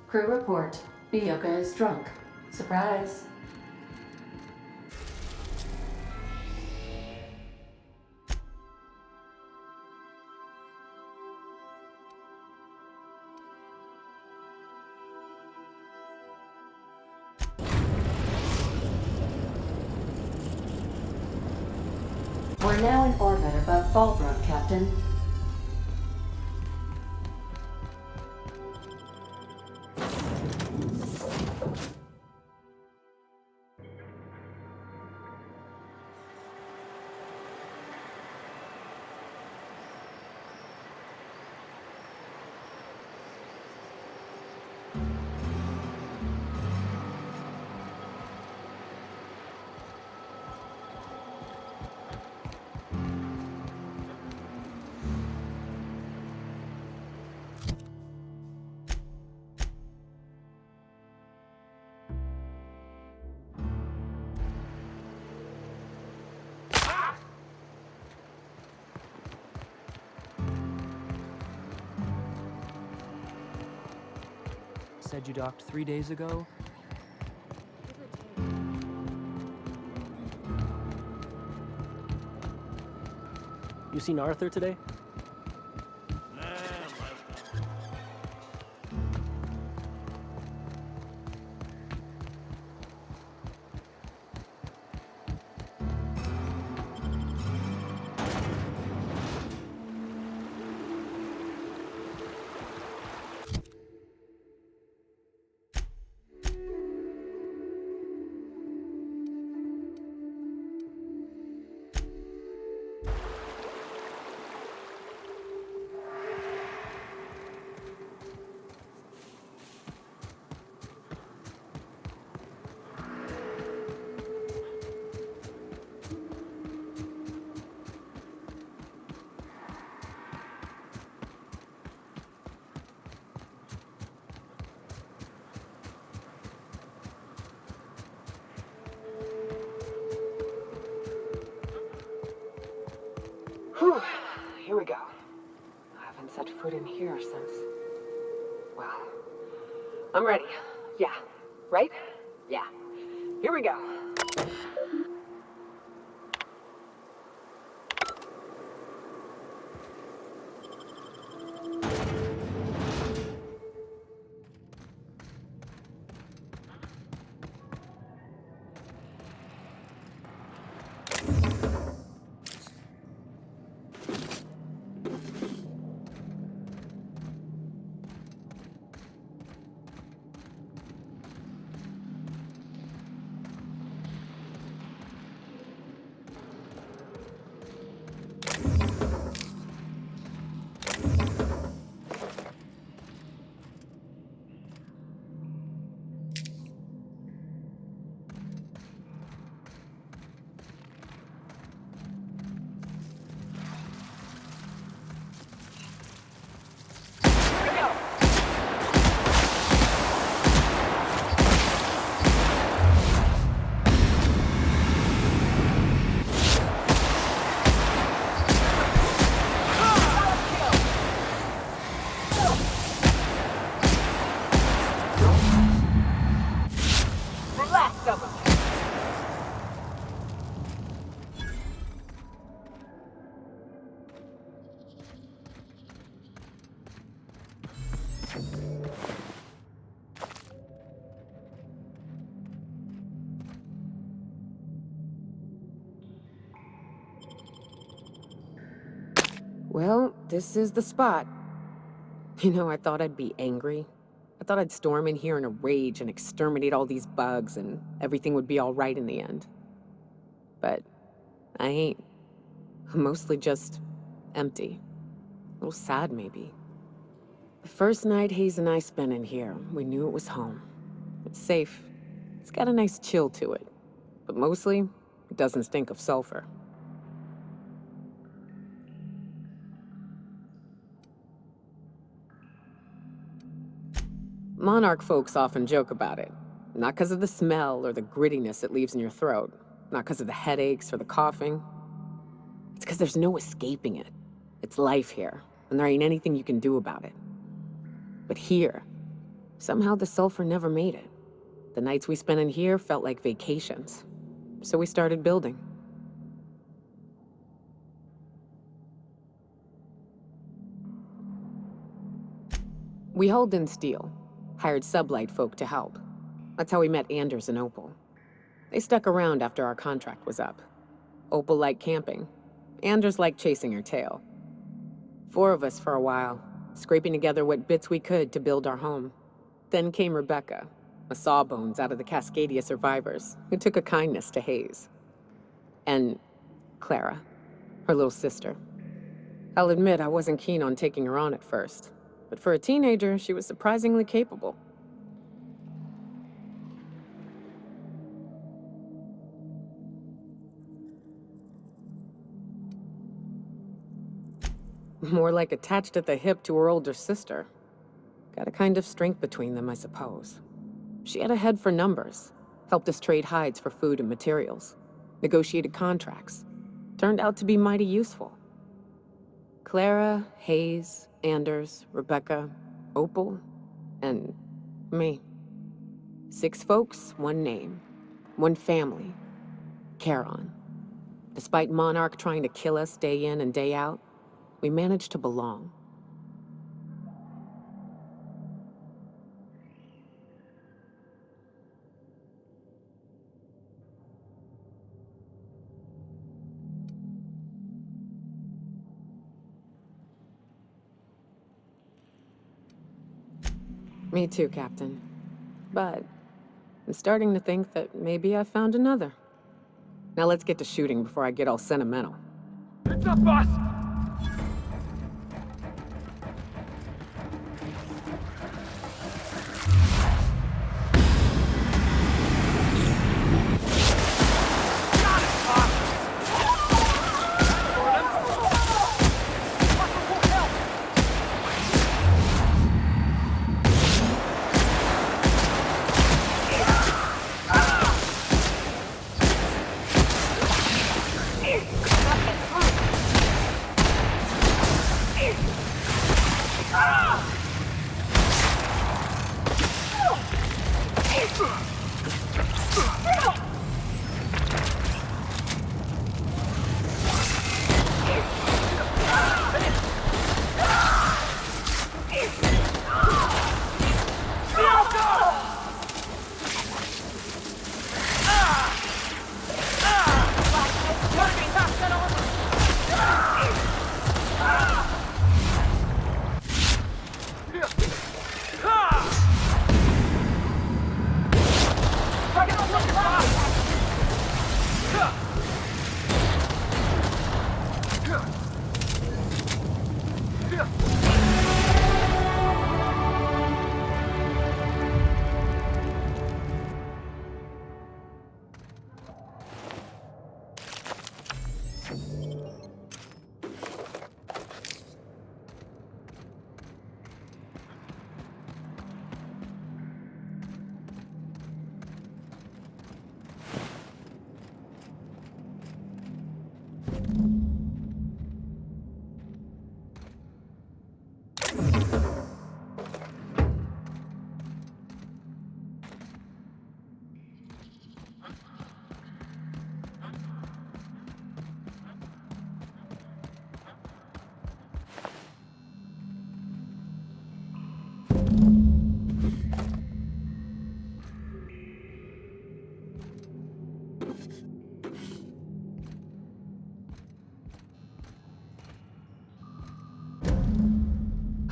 Crew report. Bioka is drunk. Surprise. We're now in orbit above Fallbrook, Captain. Said you docked 3 days ago? You seen Arthur today? Whew. Here we go. I haven't set foot in here since... Well, I'm ready. Yeah. Right? Yeah. Here we go. Well, this is the spot. You know, I thought I'd be angry. I thought I'd storm in here in a rage and exterminate all these bugs and everything would be all right in the end. But I ain't. I'm mostly just empty. A little sad, maybe. The first night Hayes and I spent in here, we knew it was home. It's safe. It's got a nice chill to it. But mostly, it doesn't stink of sulfur. Monarch folks often joke about it. Not because of the smell or the grittiness it leaves in your throat. Not because of the headaches or the coughing. It's because there's no escaping it. It's life here, and there ain't anything you can do about it. But here, somehow the sulfur never made it. The nights we spent in here felt like vacations. So we started building. We hauled in steel, hired sublight folk to help. That's how we met Anders and Opal. They stuck around after our contract was up. Opal liked camping. Anders liked chasing her tail. 4 of us for a while, scraping together what bits we could to build our home. Then came Rebecca, a sawbones out of the Cascadia survivors, who took a kindness to Hayes. And Clara, her little sister. I'll admit I wasn't keen on taking her on at first, but for a teenager, she was surprisingly capable. More like attached at the hip to her older sister. Got a kind of strength between them, I suppose. She had a head for numbers, helped us trade hides for food and materials, negotiated contracts. Turned out to be mighty useful. Clara, Hayes, Anders, Rebecca, Opal, and me. 6 folks, 1 name, 1 family. Charon. Despite Monarch trying to kill us day in and day out, we managed to belong. Me too, Captain. But I'm starting to think that maybe I found another. Now let's get to shooting before I get all sentimental. What's up, boss?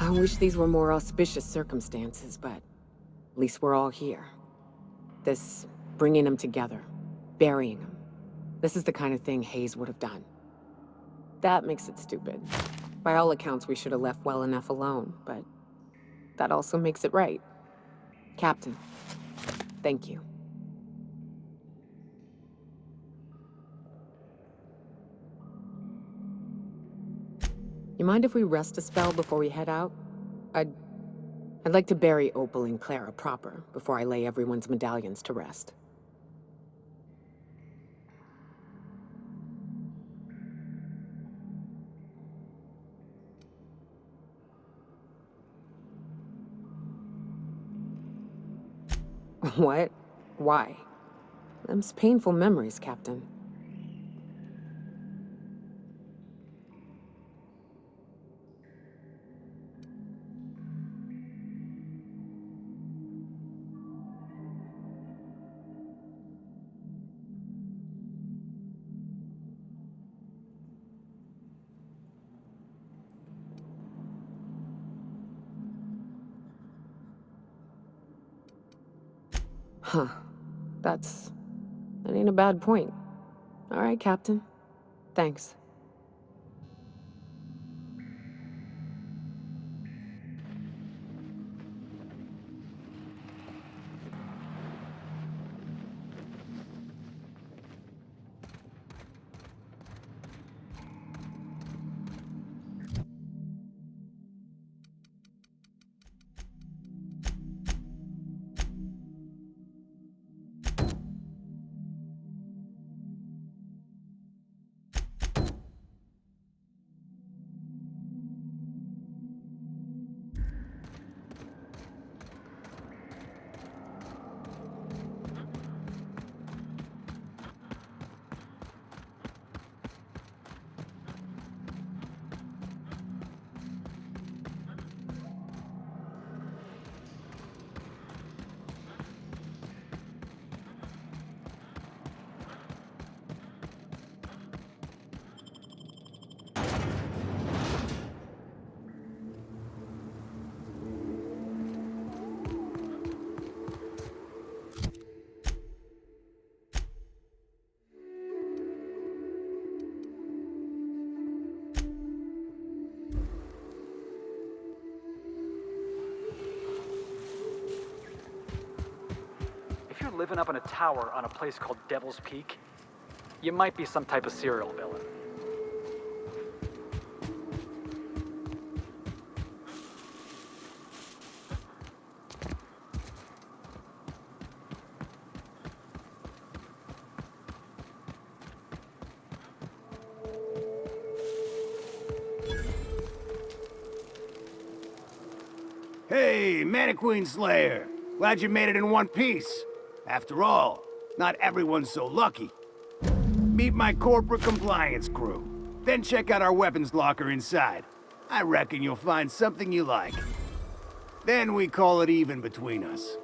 I wish these were more auspicious circumstances, but at least we're all here. This bringing them together, burying them. This is the kind of thing Hayes would have done. That makes it stupid. By all accounts, we should have left well enough alone, but that also makes it right. Captain, thank you. You mind if we rest a spell before we head out? I'd like to bury Opal and Clara proper before I lay everyone's medallions to rest. What? Why? Them's painful memories, Captain. Huh. That ain't a bad point. All right, Captain. Thanks. If you're living up in a tower on a place called Devil's Peak, you might be some type of serial villain. Hey, Mantiqueen Slayer! Glad you made it in one piece. After all, not everyone's so lucky. Meet my corporate compliance crew. Then check out our weapons locker inside. I reckon you'll find something you like. Then we call it even between us.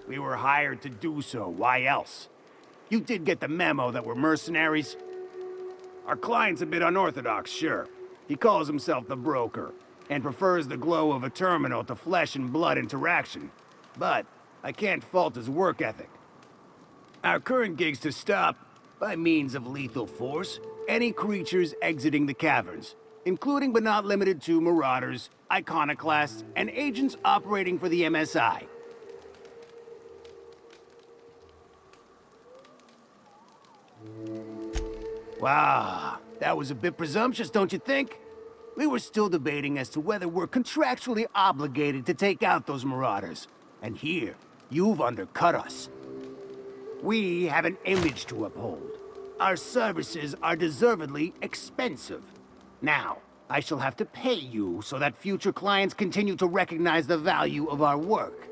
We were hired to do so, why else? You did get the memo that we're mercenaries? Our client's a bit unorthodox, sure. He calls himself the broker, and prefers the glow of a terminal to flesh and blood interaction. But I can't fault his work ethic. Our current gig's to stop, by means of lethal force, any creatures exiting the caverns, including but not limited to marauders, iconoclasts, and agents operating for the MSI. Wow, that was a bit presumptuous, don't you think? We were still debating as to whether we're contractually obligated to take out those marauders. And here, you've undercut us. We have an image to uphold. Our services are deservedly expensive. Now, I shall have to pay you so that future clients continue to recognize the value of our work.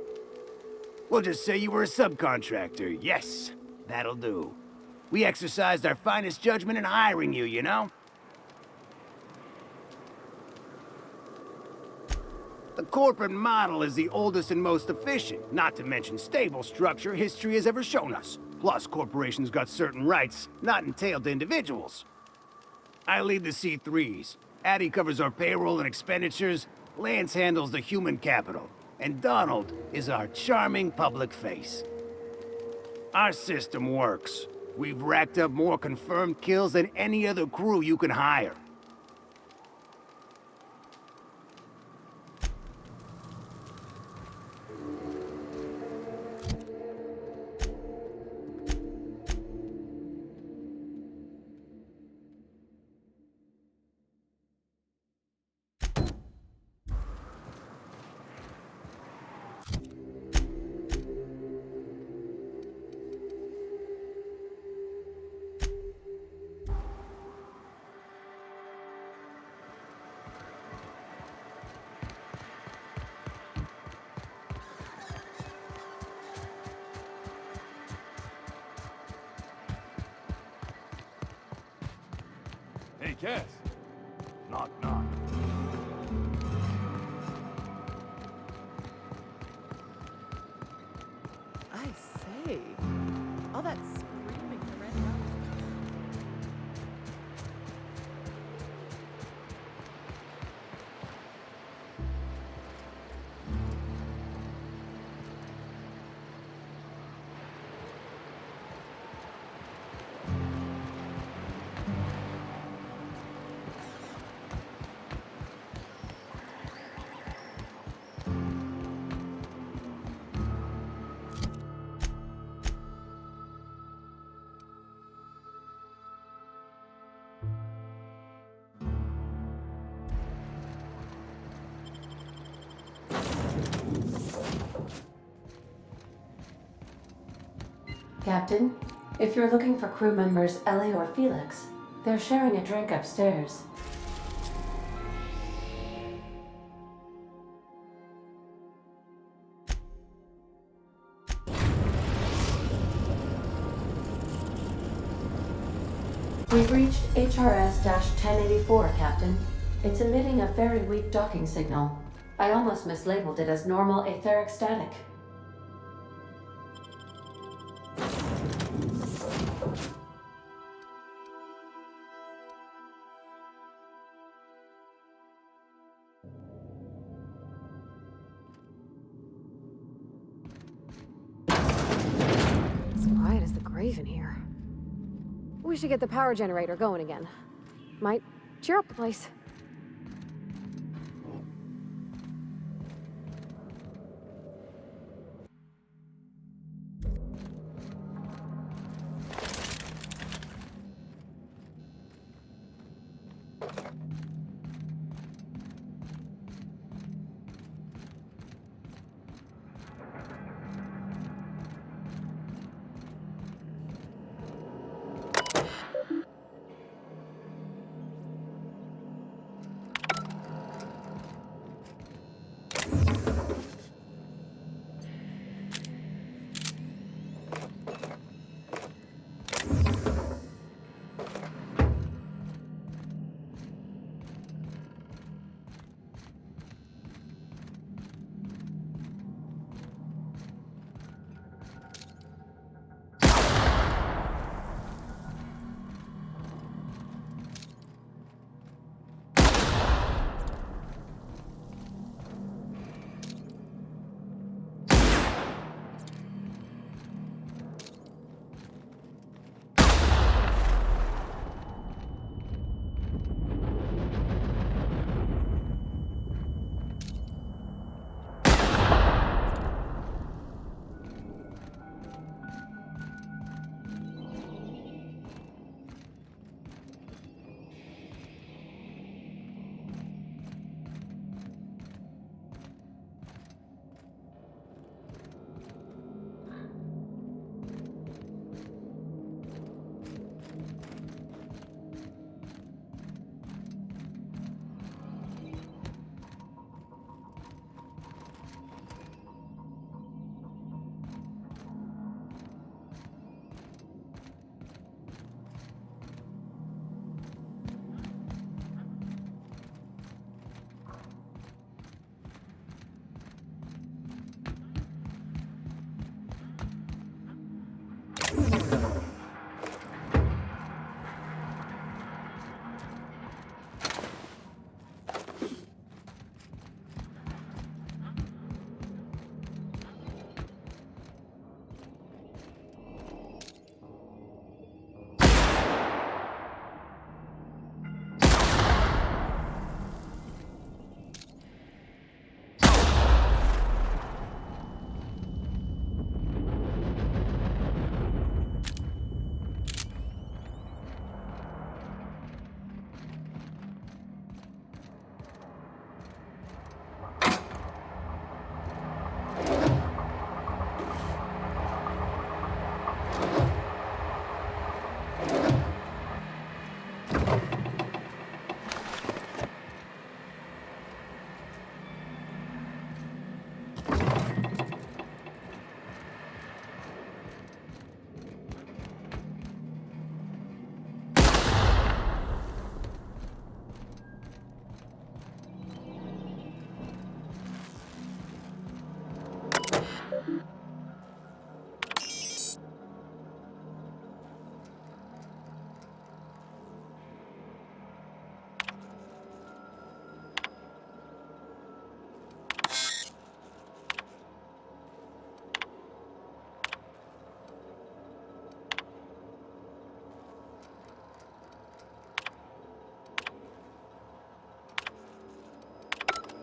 We'll just say you were a subcontractor. Yes, that'll do. We exercised our finest judgment in hiring you, you know? The corporate model is the oldest and most efficient, not to mention stable structure history has ever shown us. Plus, corporations got certain rights not entailed to individuals. I lead the C3s. Addie covers our payroll and expenditures, Lance handles the human capital, and Donald is our charming public face. Our system works. We've racked up more confirmed kills than any other crew you can hire. Hey, Cass. Knock, knock. I say, all that screaming in the red house. Captain, if you're looking for crew members Ellie or Felix, they're sharing a drink upstairs. We've reached HRS-1084, Captain. It's emitting a very weak docking signal. I almost mislabeled it as normal etheric static. It's quiet as the grave in here. We should get the power generator going again. Might cheer up the place.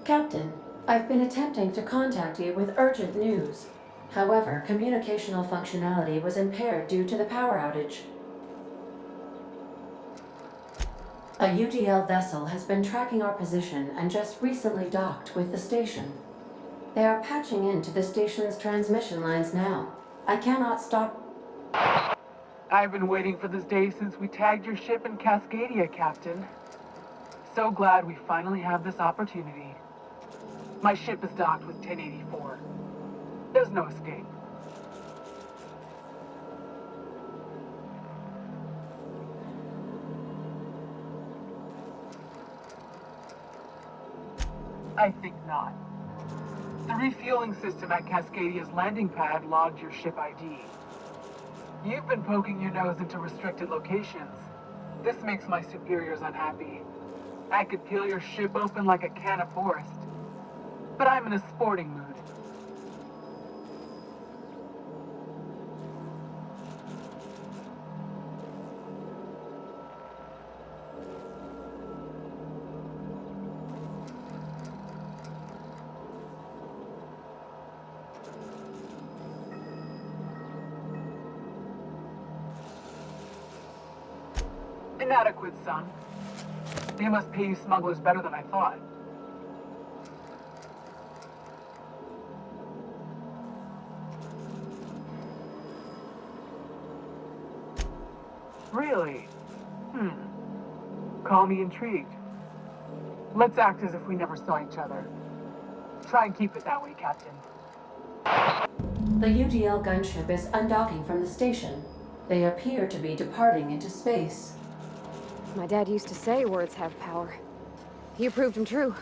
Captain, I've been attempting to contact you with urgent news. However, communicational functionality was impaired due to the power outage. A UDL vessel has been tracking our position and just recently docked with the station. They are patching into the station's transmission lines now. I cannot stop. I've been waiting for this day since we tagged your ship in Cascadia, Captain. So glad we finally have this opportunity. My ship is docked with 1084. There's no escape. I think not. The refueling system at Cascadia's landing pad logged your ship ID. You've been poking your nose into restricted locations. This makes my superiors unhappy. I could peel your ship open like a can of forest. But I'm in a sporting mood. Inadequate, son. They must pay you smugglers better than I thought. Really? Call me intrigued. Let's act as if we never saw each other. Try and keep it that way, Captain. The UDL gunship is undocking from the station. They appear to be departing into space. My dad used to say words have power. You proved him true.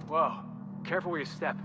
Whoa, careful where you step.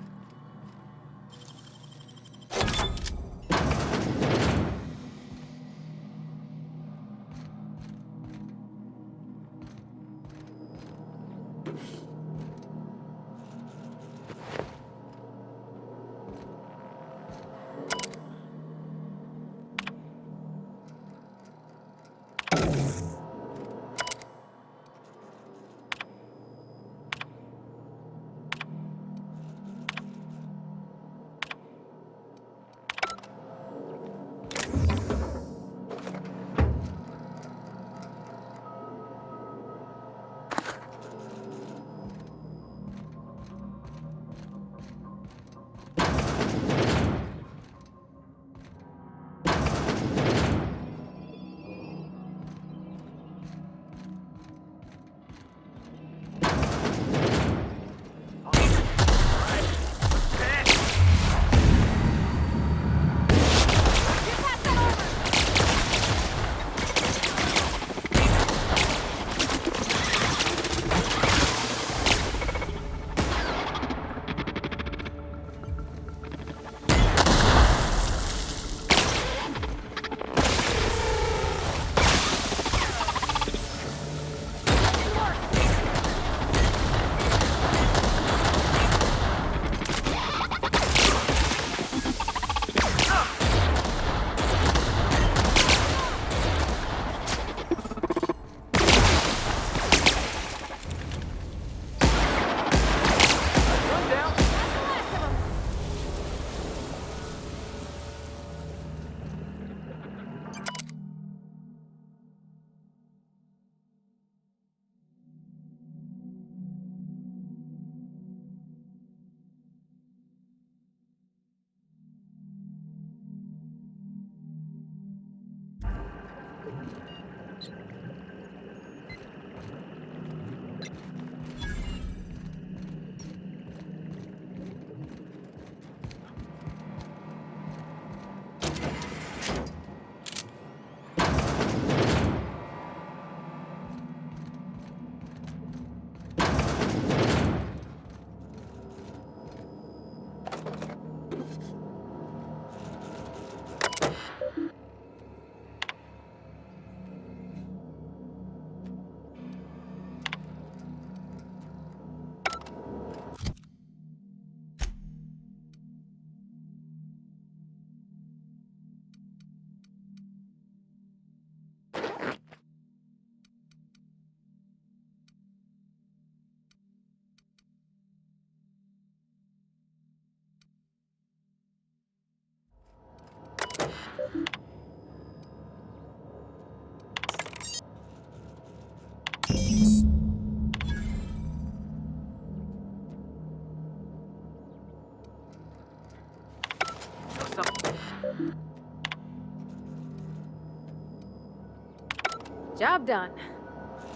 Job done.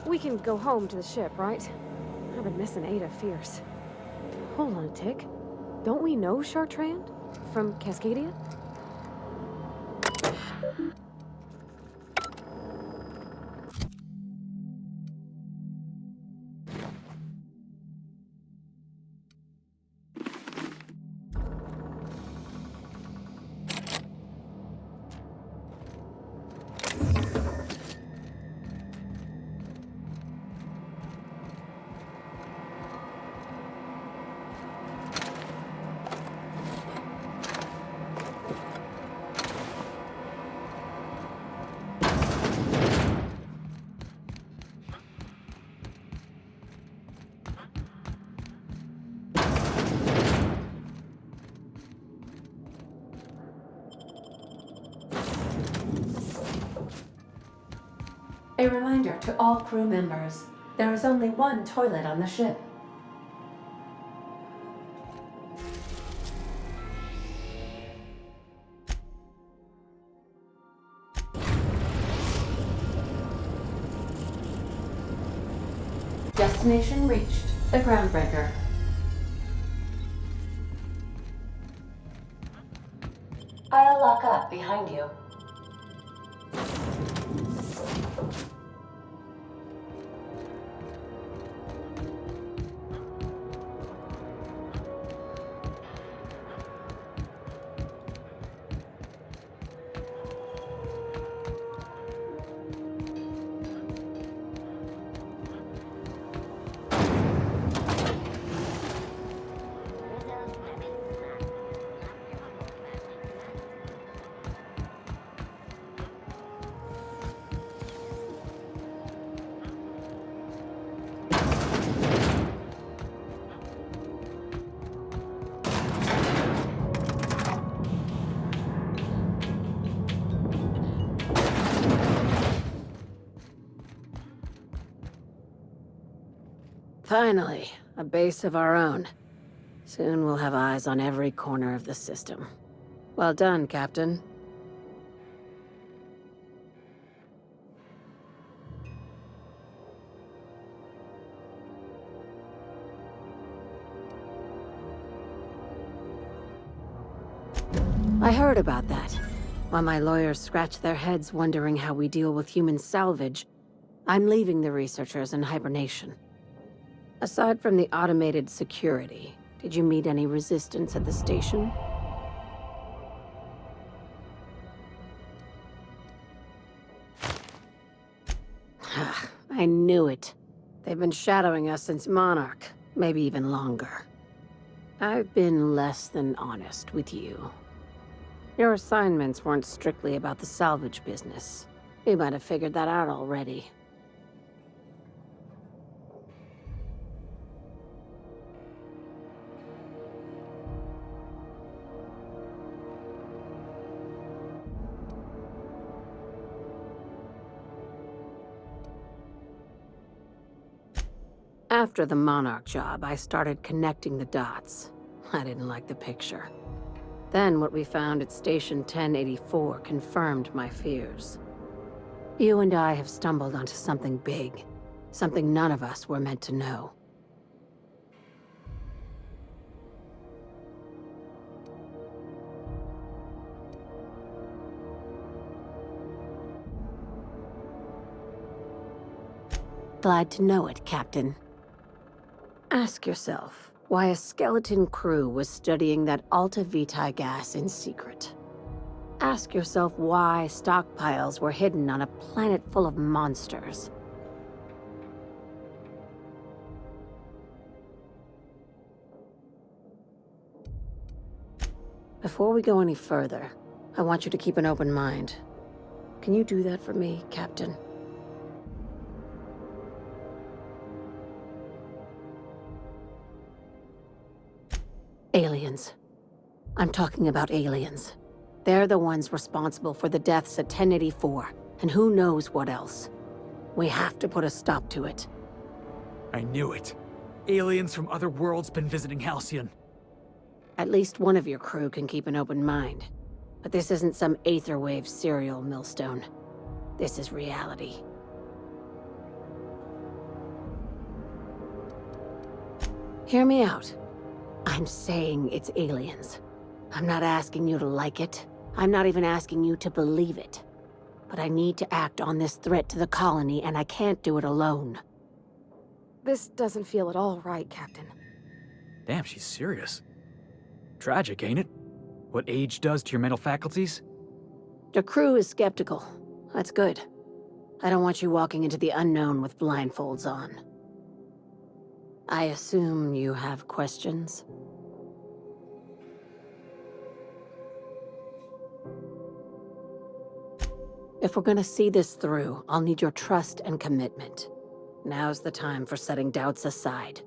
We can go home to the ship, right? I've been missing Ada fierce. Hold on a tick. Don't we know Chartrand? From Cascadia? A reminder to all crew members, there is only one toilet on the ship. Destination reached, the Groundbreaker. I'll lock up behind you. Finally, a base of our own. Soon we'll have eyes on every corner of the system. Well done, Captain. I heard about that. While my lawyers scratch their heads wondering how we deal with human salvage, I'm leaving the researchers in hibernation. Aside from the automated security, did you meet any resistance at the station? I knew it. They've been shadowing us since Monarch, maybe even longer. I've been less than honest with you. Your assignments weren't strictly about the salvage business. You might have figured that out already. After the Monarch job, I started connecting the dots. I didn't like the picture. Then what we found at Station 1084 confirmed my fears. You and I have stumbled onto something big. Something none of us were meant to know. Glad to know it, Captain. Ask yourself why a skeleton crew was studying that Alta Vitae gas in secret. Ask yourself why stockpiles were hidden on a planet full of monsters. Before we go any further, I want you to keep an open mind. Can you do that for me, Captain? Aliens. I'm talking about aliens. They're the ones responsible for the deaths at 1084, and who knows what else. We have to put a stop to it. I knew it. Aliens from other worlds been visiting Halcyon. At least one of your crew can keep an open mind. But this isn't some Aetherwave serial millstone. This is reality. Hear me out. I'm saying it's aliens. I'm not asking you to like it. I'm not even asking you to believe it. But I need to act on this threat to the colony, and I can't do it alone. This doesn't feel at all right, Captain. Damn, she's serious. Tragic, ain't it? What age does to your mental faculties? The crew is skeptical. That's good. I don't want you walking into the unknown with blindfolds on. I assume you have questions? If we're gonna see this through, I'll need your trust and commitment. Now's the time for setting doubts aside.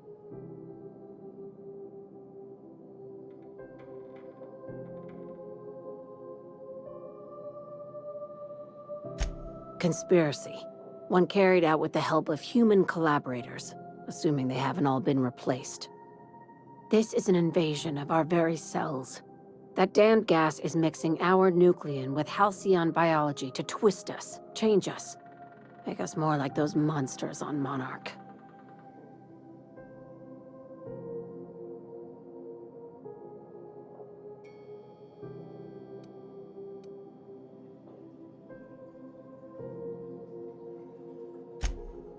Conspiracy. One carried out with the help of human collaborators, assuming they haven't all been replaced. This is an invasion of our very cells. That damned gas is mixing our nucleon with halcyon biology to twist us, change us, make us more like those monsters on Monarch.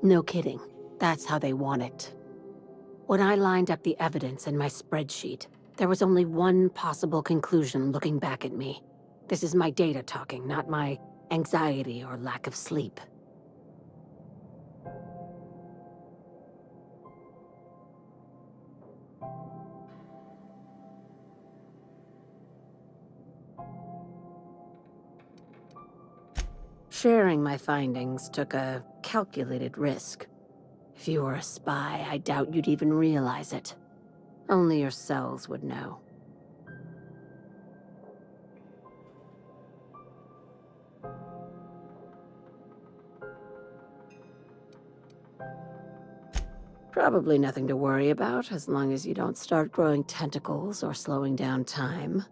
No kidding. That's how they want it. When I lined up the evidence in my spreadsheet, there was only one possible conclusion looking back at me. This is my data talking, not my anxiety or lack of sleep. Sharing my findings took a calculated risk. If you were a spy, I doubt you'd even realize it. Only your cells would know. Probably nothing to worry about, as long as you don't start growing tentacles or slowing down time.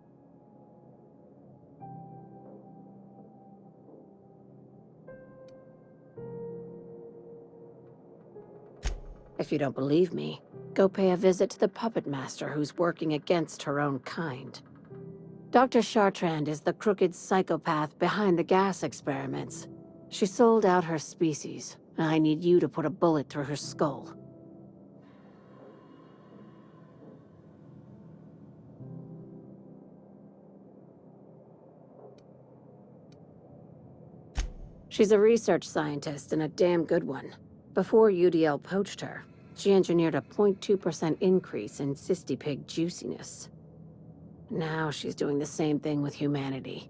If you don't believe me, go pay a visit to the puppet master who's working against her own kind. Dr. Chartrand is the crooked psychopath behind the gas experiments. She sold out her species, and I need you to put a bullet through her skull. She's a research scientist and a damn good one. Before UDL poached her, she engineered a 0.2% increase in cystipig juiciness. Now she's doing the same thing with humanity.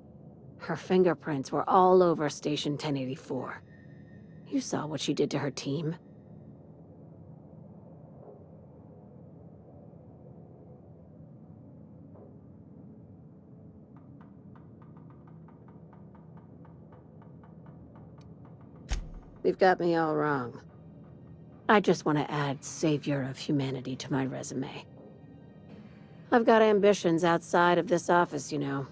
Her fingerprints were all over Station 1084. You saw what she did to her team. You've got me all wrong. I just want to add Savior of Humanity to my resume. I've got ambitions outside of this office, you know.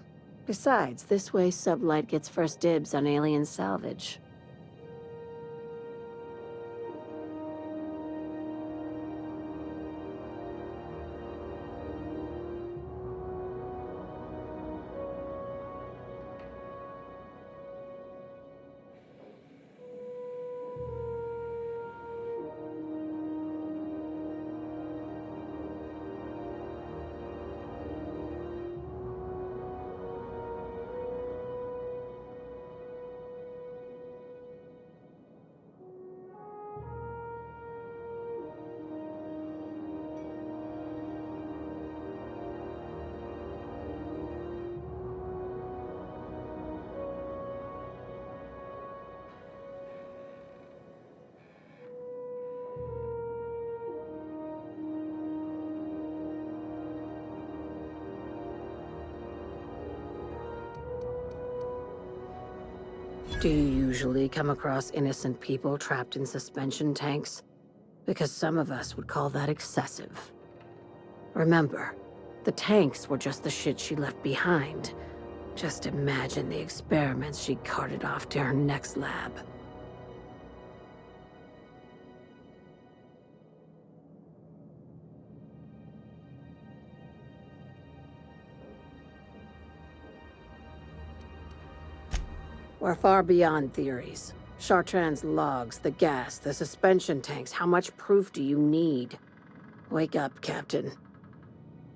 Besides, this way Sublight gets first dibs on alien salvage. Do you usually come across innocent people trapped in suspension tanks? Because some of us would call that excessive. Remember, the tanks were just the shit she left behind. Just imagine the experiments she carted off to her next lab. We're far beyond theories. Chartrand's logs, the gas, the suspension tanks. How much proof do you need? Wake up, Captain.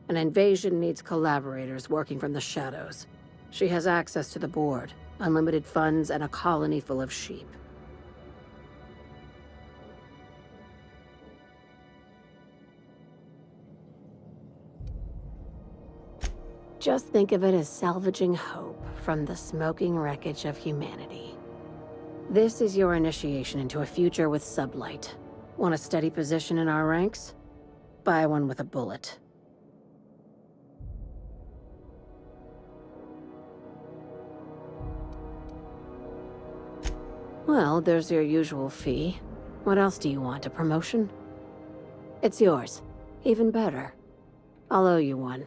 An invasion needs collaborators working from the shadows. She has access to the board, unlimited funds, and a colony full of sheep. Just think of it as salvaging hope from the smoking wreckage of humanity. This is your initiation into a future with sublight. Want a steady position in our ranks? Buy one with a bullet. Well, there's your usual fee. What else do you want, a promotion? It's yours. Even better. I'll owe you one.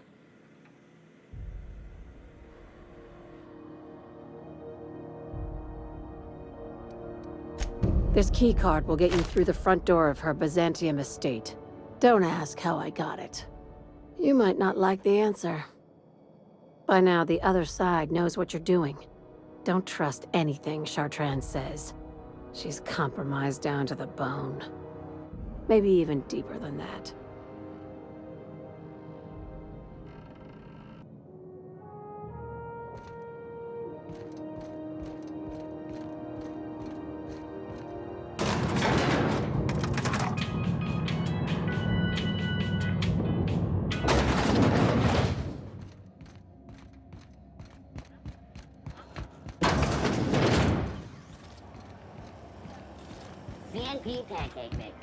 This keycard will get you through the front door of her Byzantium estate. Don't ask how I got it. You might not like the answer. By now, the other side knows what you're doing. Don't trust anything Chartrand says. She's compromised down to the bone. Maybe even deeper than that. CNP pancake mix.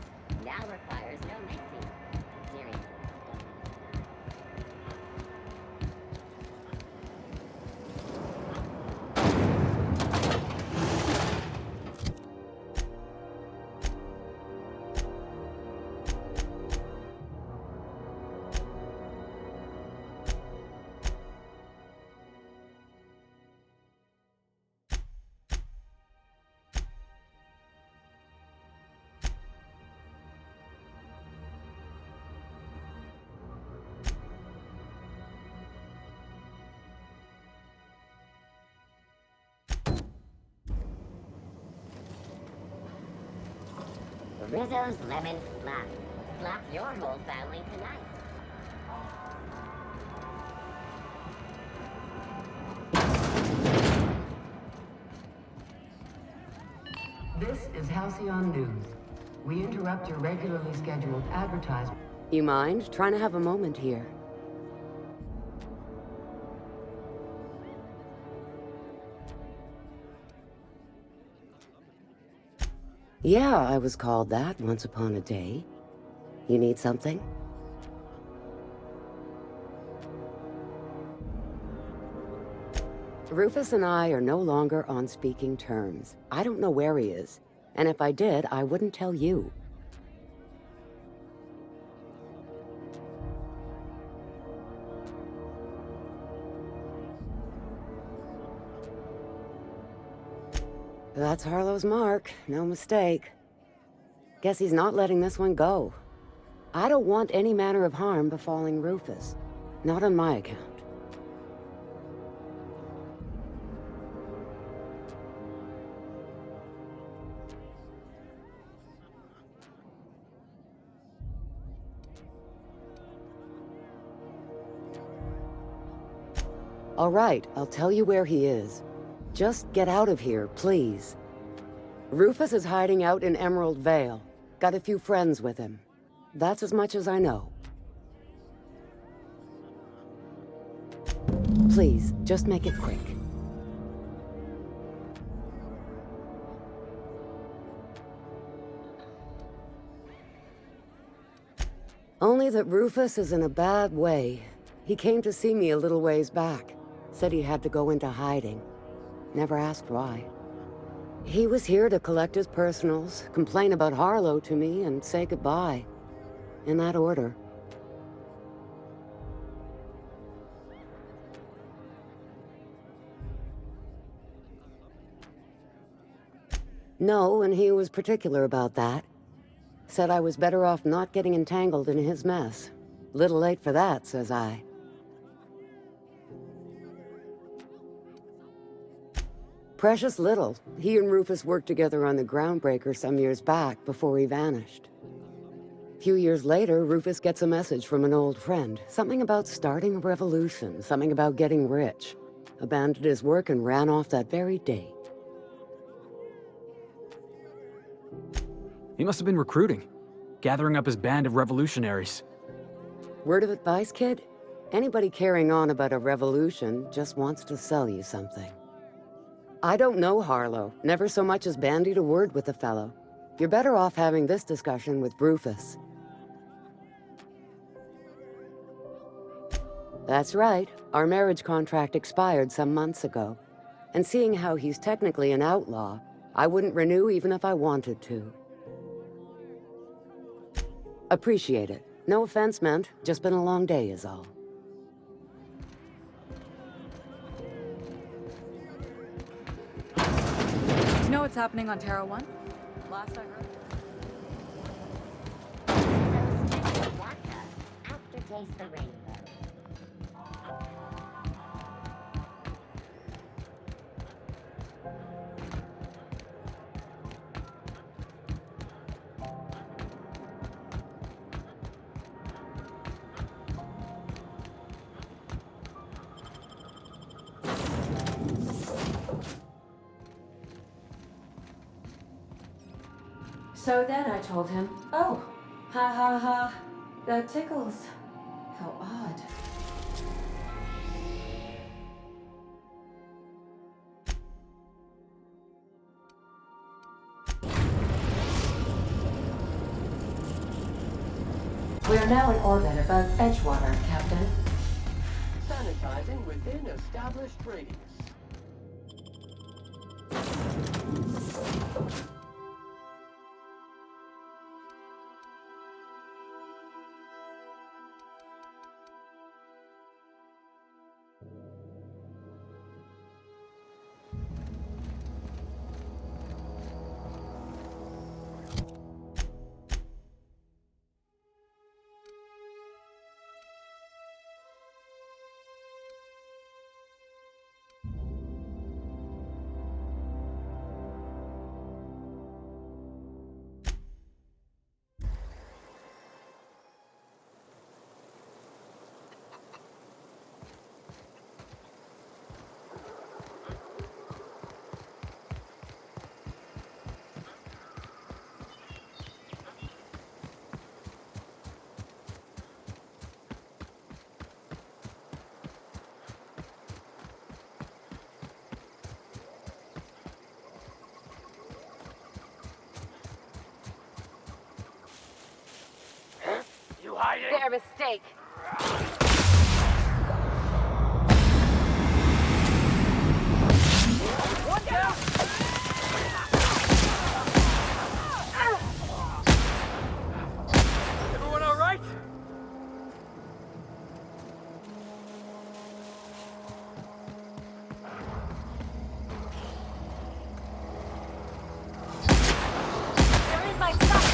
Now requires no mixing. Seriously. Rizzo's Lemon Slap. Slap your whole family tonight. This is Halcyon News. We interrupt your regularly scheduled advertisement. You mind trying to have a moment here? Yeah, I was called that once upon a day. You need something? Rufus and I are no longer on speaking terms. I don't know where he is, and if I did, I wouldn't tell you. That's Harlow's mark, no mistake. Guess he's not letting this one go. I don't want any manner of harm befalling Rufus. Not on my account. All right, I'll tell you where he is. Just get out of here, please. Rufus is hiding out in Emerald Vale. Got a few friends with him. That's as much as I know. Please, just make it quick. Only that Rufus is in a bad way. He came to see me a little ways back. Said he had to go into hiding. Never asked why. He was here to collect his personals, complain about Harlow to me, and say goodbye. In that order. No, and he was particular about that. Said I was better off not getting entangled in his mess. Little late for that, says I. Precious little. He and Rufus worked together on the Groundbreaker some years back before he vanished. A few years later, Rufus gets a message from an old friend. Something about starting a revolution, something about getting rich. Abandoned his work and ran off that very day. He must have been recruiting, gathering up his band of revolutionaries. Word of advice, kid? Anybody carrying on about a revolution just wants to sell you something. I don't know Harlow. Never so much as bandied a word with the fellow. You're better off having this discussion with Rufus. That's right. Our marriage contract expired some months ago. And seeing how he's technically an outlaw, I wouldn't renew even if I wanted to. Appreciate it. No offense meant. Just been a long day is all. You know what's happening on Terra 1? Last I heard. Taste the rainbow. So then I told him, oh, ha ha ha, that tickles. How odd. We are now in orbit above Edgewater, Captain. Sanitizing within established radius. Their mistake. One down! Everyone all right? They're in my sight.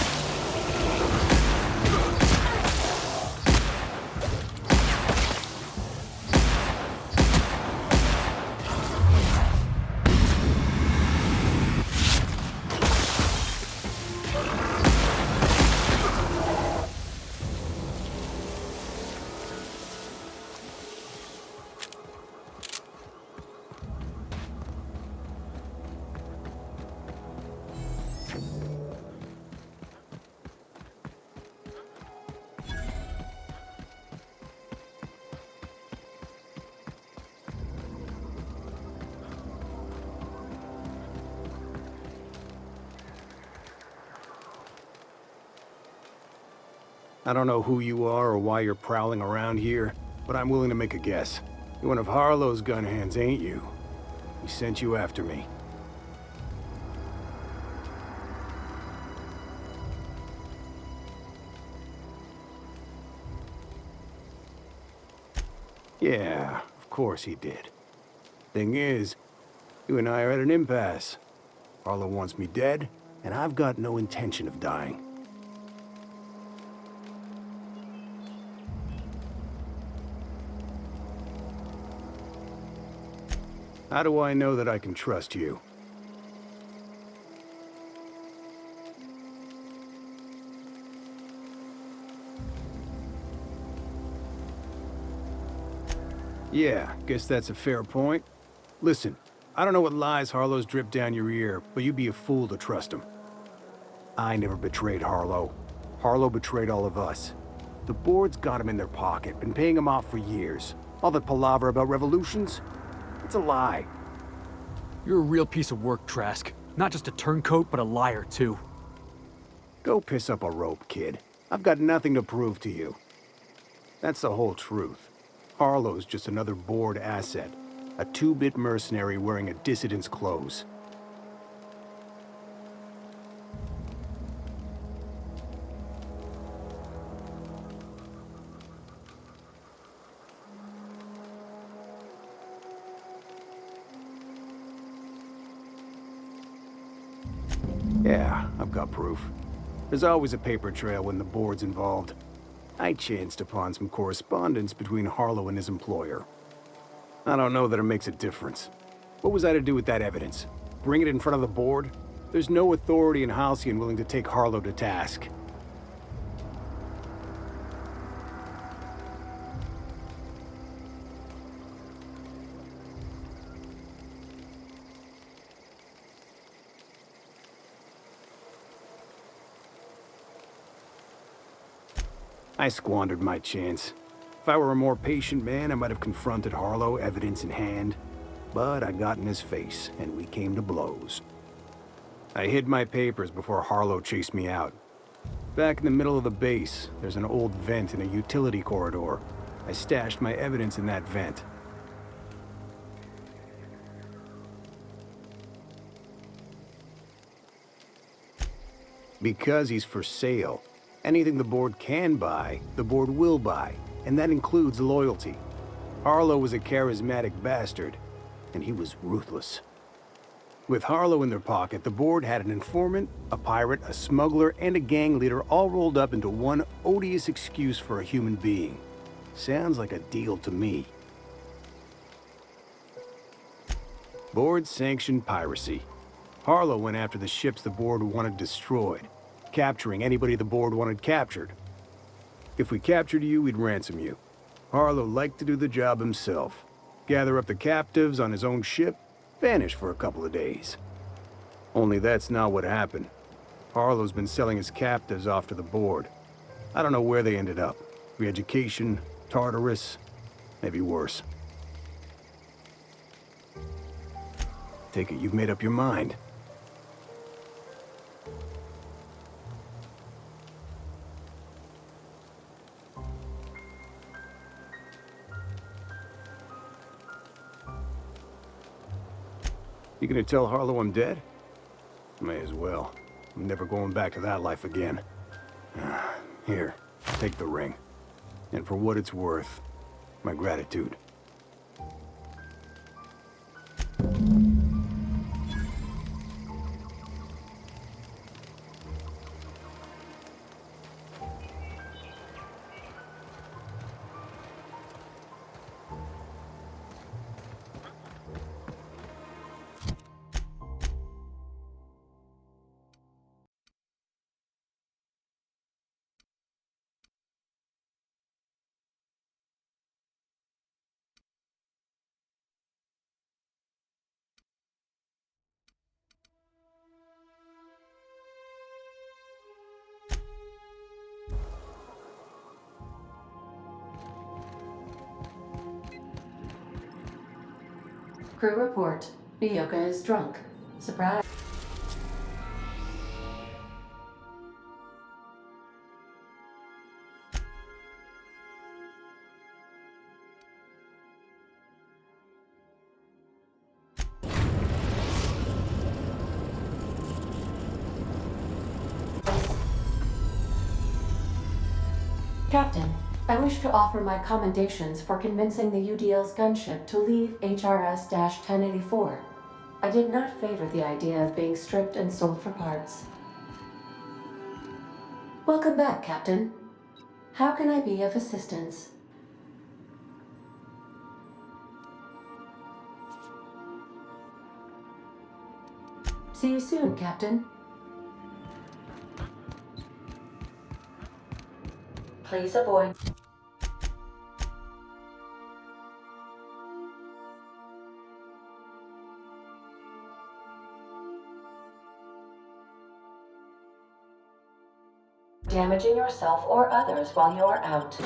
I don't know who you are or why you're prowling around here, but I'm willing to make a guess. You're one of Harlow's gun hands, ain't you? He sent you after me. Yeah, of course he did. Thing is, you and I are at an impasse. Harlow wants me dead, and I've got no intention of dying. How do I know that I can trust you? Yeah, guess that's a fair point. Listen, I don't know what lies Harlow's dripped down your ear, but you'd be a fool to trust him. I never betrayed Harlow. Harlow betrayed all of us. The board's got him in their pocket, been paying him off for years. All that palaver about revolutions? It's a lie. You're a real piece of work, Trask. Not just a turncoat, but a liar, too. Go piss up a rope, kid. I've got nothing to prove to you. That's the whole truth. Harlow's just another board asset. A two-bit mercenary wearing a dissident's clothes. Yeah, I've got proof. There's always a paper trail when the board's involved. I chanced upon some correspondence between Harlow and his employer. I don't know that it makes a difference. What was I to do with that evidence? Bring it in front of the board? There's no authority in Halcyon willing to take Harlow to task. I squandered my chance. If I were a more patient man, I might have confronted Harlow, evidence in hand. But I got in his face, and we came to blows. I hid my papers before Harlow chased me out. Back in the middle of the base, there's an old vent in a utility corridor. I stashed my evidence in that vent. Because he's for sale. Anything the board can buy, the board will buy, and that includes loyalty. Harlow was a charismatic bastard, and he was ruthless. With Harlow in their pocket, the board had an informant, a pirate, a smuggler, and a gang leader all rolled up into one odious excuse for a human being. Sounds like a deal to me. Board-sanctioned piracy. Harlow went after the ships the board wanted destroyed, capturing anybody the board wanted captured. If we captured you, we'd ransom you. Harlow liked to do the job himself. Gather up the captives on his own ship, vanish for a couple of days. Only that's not what happened. Harlow's been selling his captives off to the board. I don't know where they ended up. Re-education, Tartarus, maybe worse. Take it you've made up your mind. You gonna tell Harlow I'm dead? May as well. I'm never going back to that life again. Here, take the ring. And for what it's worth, my gratitude. Crew report. Bioka is drunk. Surprise. Captain, I wish to offer my commendations for convincing the UDL's gunship to leave HRS-1084. I did not favor the idea of being stripped and sold for parts. Welcome back, Captain. How can I be of assistance? See you soon, Captain. Please avoid. Damaging yourself or others while you are out.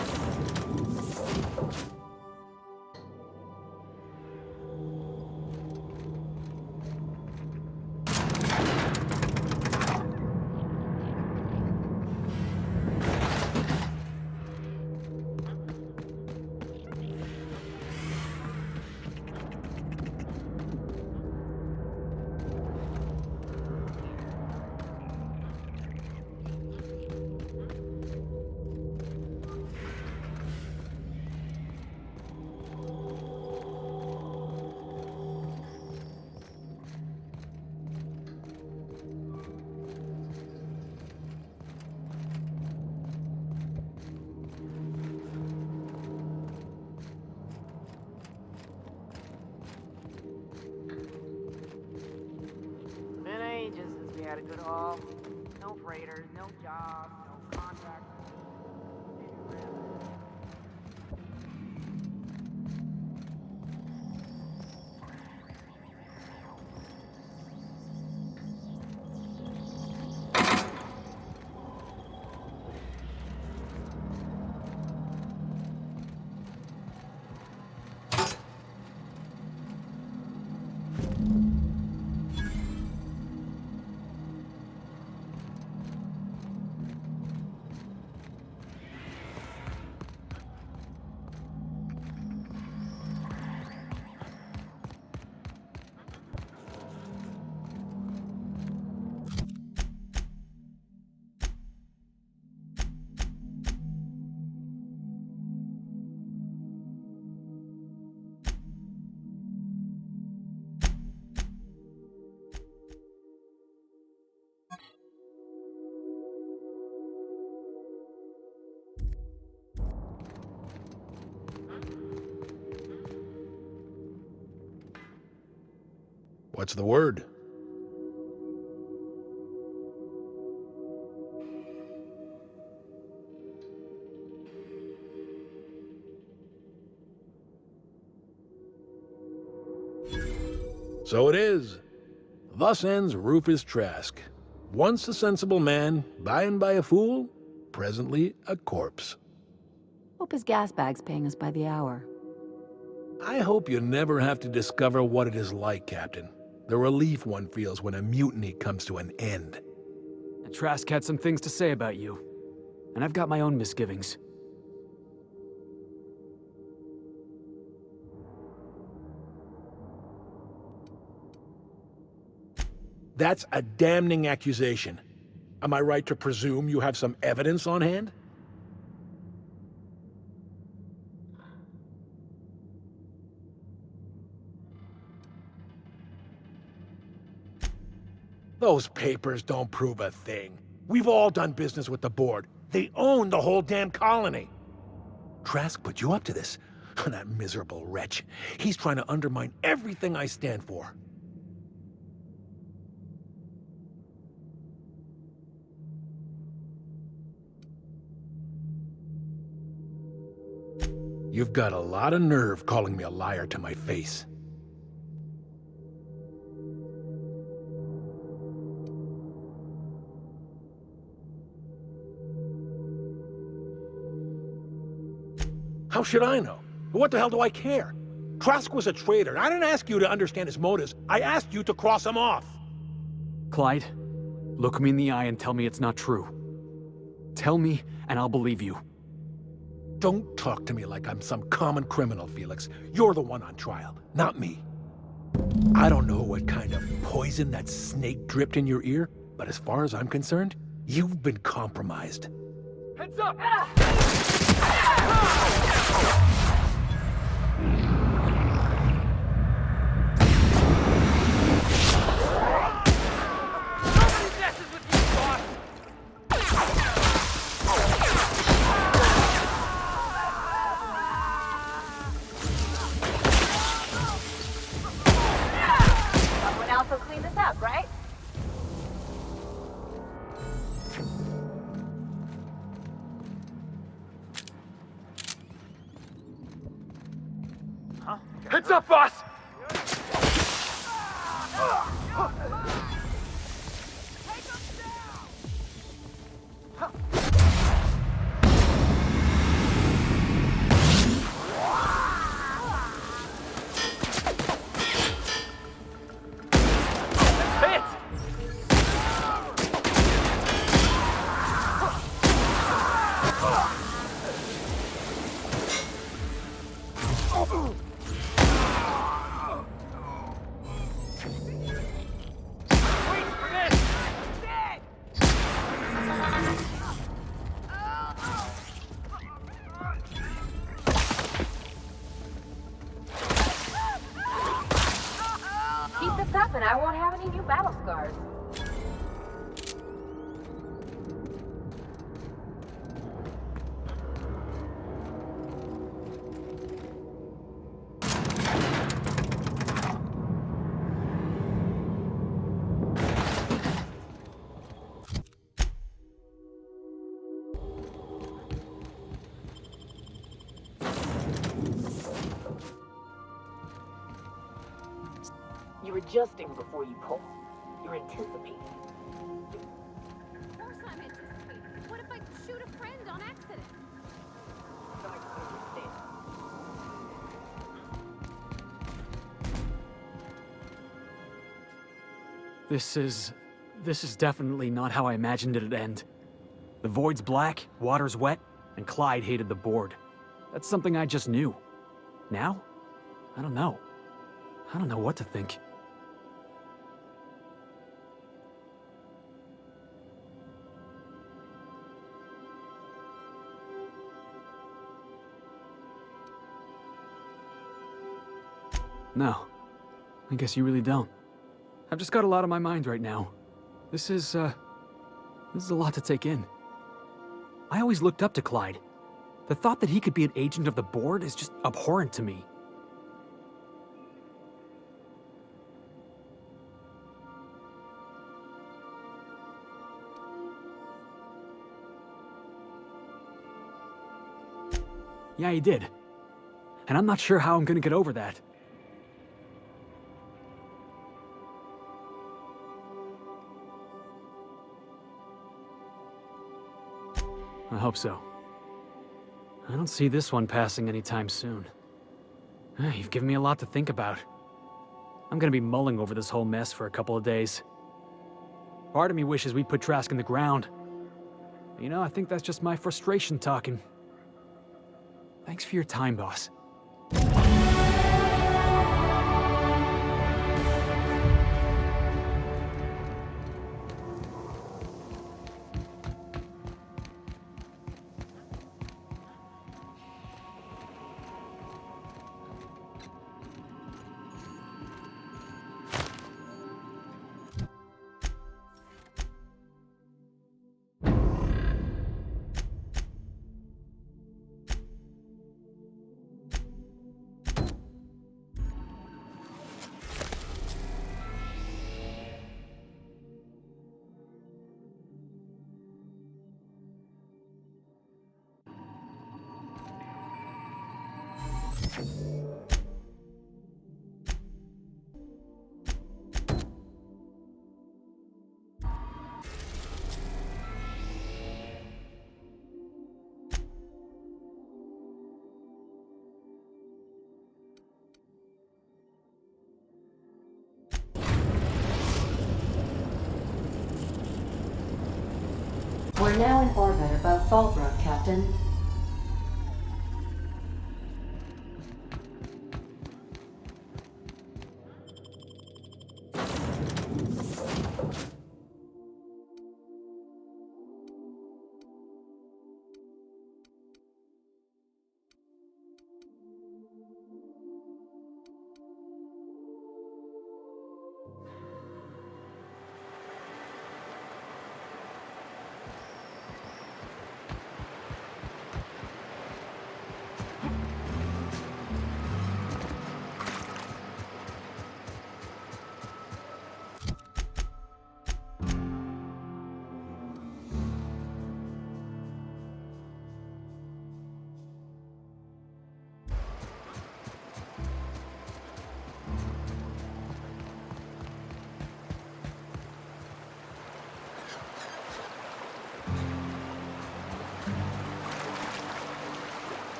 Been ages since we had a good haul. No freighters, no jobs, no contracts. What's the word? So it is. Thus ends Rufus Trask. Once a sensible man, by and by a fool, presently a corpse. Hope his gas bag's paying us by the hour. I hope you never have to discover what it is like, Captain. The relief one feels when a mutiny comes to an end. Trask had some things to say about you, and I've got my own misgivings. That's a damning accusation. Am I right to presume you have some evidence on hand? Those papers don't prove a thing. We've all done business with the board. They own the whole damn colony. Trask put you up to this. That miserable wretch. He's trying to undermine everything I stand for. You've got a lot of nerve calling me a liar to my face. How should I know? What the hell do I care? Trask was a traitor. I didn't ask you to understand his motives. I asked you to cross him off. Clyde, look me in the eye and tell me it's not true. Tell me, and I'll believe you. Don't talk to me like I'm some common criminal, Felix. You're the one on trial, not me. I don't know what kind of poison that snake dripped in your ear, but as far as I'm concerned, you've been compromised. Heads up! Huh? Heads up, boss! Keep this up and I won't have any new battle scars. You're adjusting before you pull. You're anticipating. Of course I'm anticipating. What if I shoot a friend on accident? I understand. This is definitely not how I imagined it'd end. The void's black, water's wet, and Clyde hated the board. That's something I just knew. Now? I don't know. I don't know what to think. No. I guess you really don't. I've just got a lot on my mind right now. This is a lot to take in. I always looked up to Clyde. The thought that he could be an agent of the board is just abhorrent to me. Yeah, he did. And I'm not sure how I'm gonna get over that. I hope so. I don't see this one passing anytime soon. You've given me a lot to think about. I'm gonna be mulling over this whole mess for a couple of days. Part of me wishes we'd put Trask in the ground. You know, I think that's just my frustration talking. Thanks for your time, boss. We're now in orbit above Fallbrook, Captain.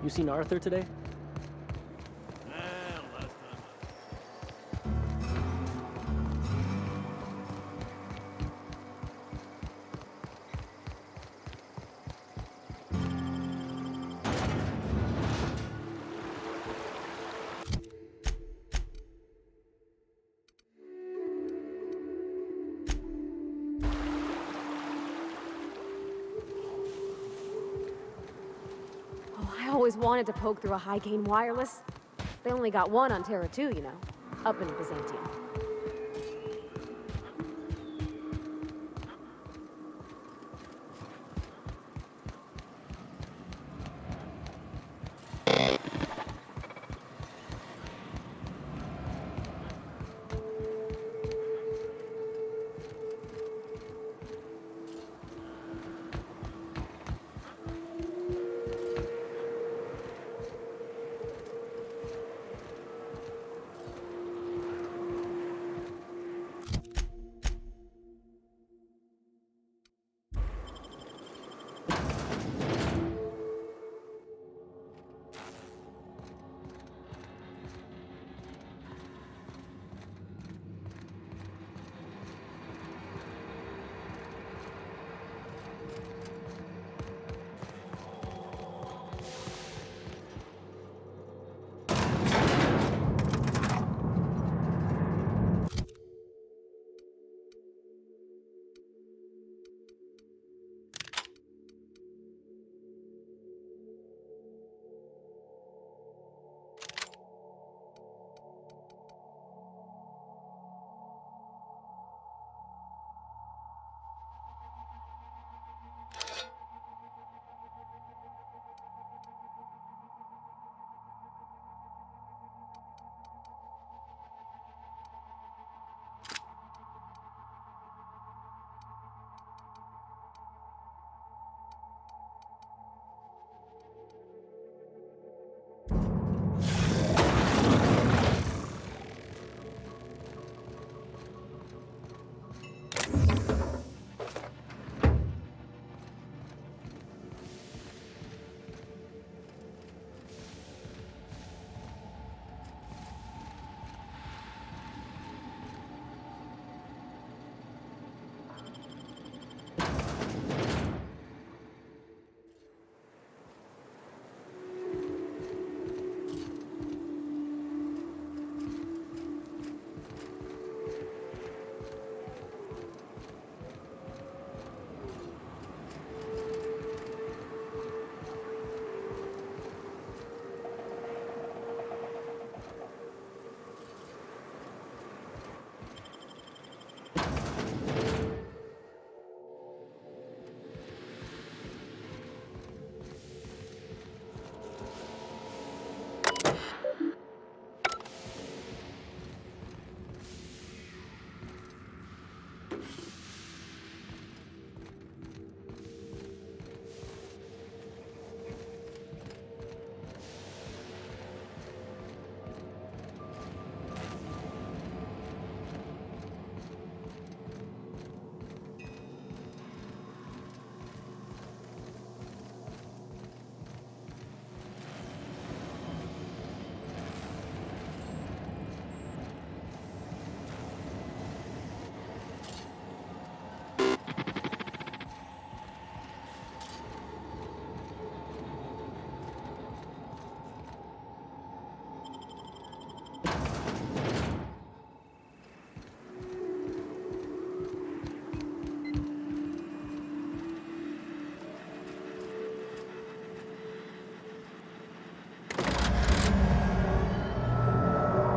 You seen Arthur today? Oh, I always wanted to poke through a high-gain wireless. They only got one on Terra 2, you know, up in Byzantium.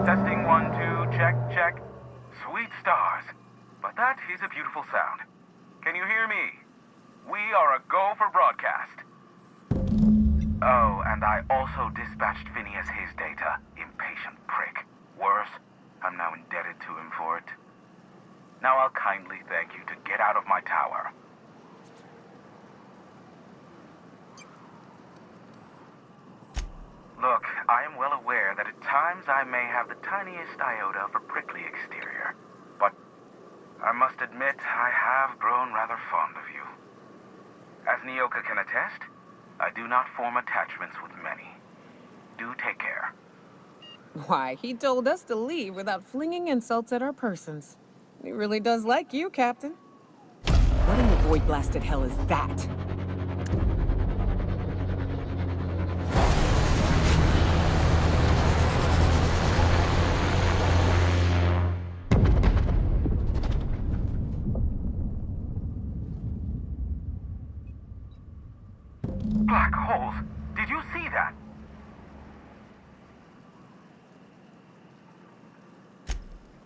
Testing 1, 2, check, check. Sweet stars. But that is a beautiful sound. Can you hear me? We are a go for broadcast. Oh, and I also dispatched Phineas his data. Impatient prick. Worse, I'm now indebted to him for it. Now I'll kindly thank you to get out of my tower. Look, I am well aware that at times I may have the tiniest iota of a prickly exterior, but I must admit I have grown rather fond of you. As Nyoka can attest, I do not form attachments with many. Do take care. Why, he told us to leave without flinging insults at our persons. He really does like you, Captain. What in the void-blasted hell is that? Black holes! Did you see that?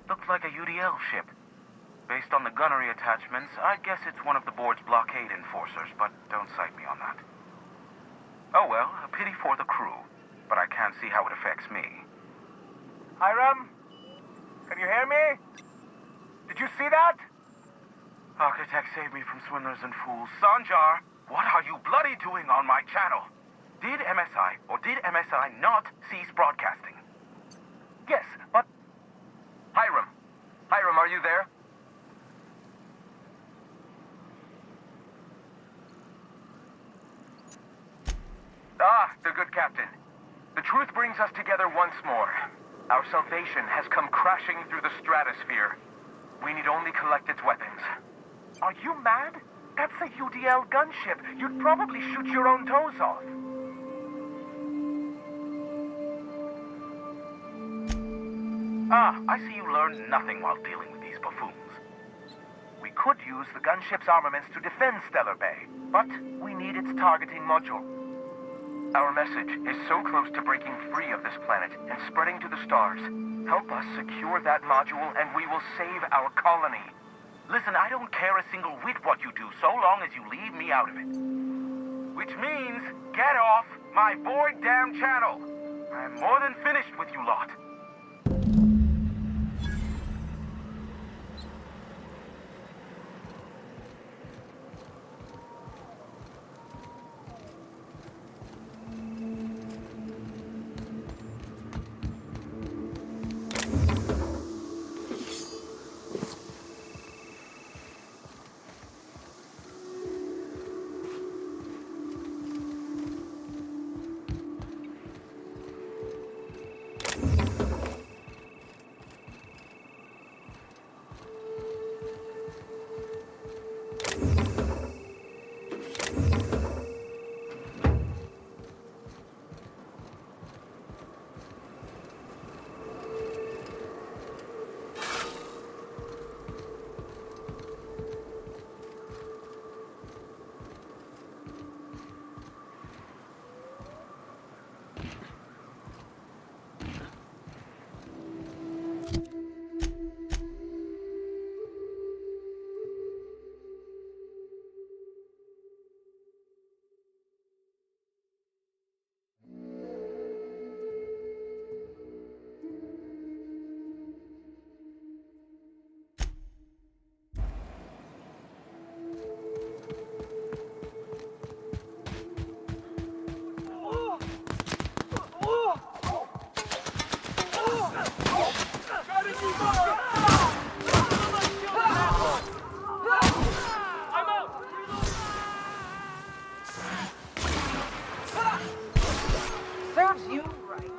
Looks like a UDL ship. Based on the gunnery attachments, I guess it's one of the board's blockade enforcers, but don't cite me on that. Oh well, a pity for the crew, but I can't see how it affects me. Hiram? Can you hear me? Did you see that? Architect, save me from swindlers and fools. Sanjar, what are you bloody doing on my channel? Did MSI or did MSI not cease broadcasting? Yes, but... Hiram. Hiram, are you there? Ah, the good captain. The truth brings us together once more. Our salvation has come crashing through the stratosphere. We need only collect its weapons. Are you mad? That's a UDL gunship. You'd probably shoot your own toes off. Ah, I see you learned nothing while dealing with these buffoons. We could use the gunship's armaments to defend Stellar Bay, but we need its targeting module. Our message is so close to breaking free of this planet and spreading to the stars. Help us secure that module and we will save our colony. Listen, I don't care a single whit what you do, so long as you leave me out of it. Which means, get off my void damn channel. I'm more than finished with you lot. Serves you right.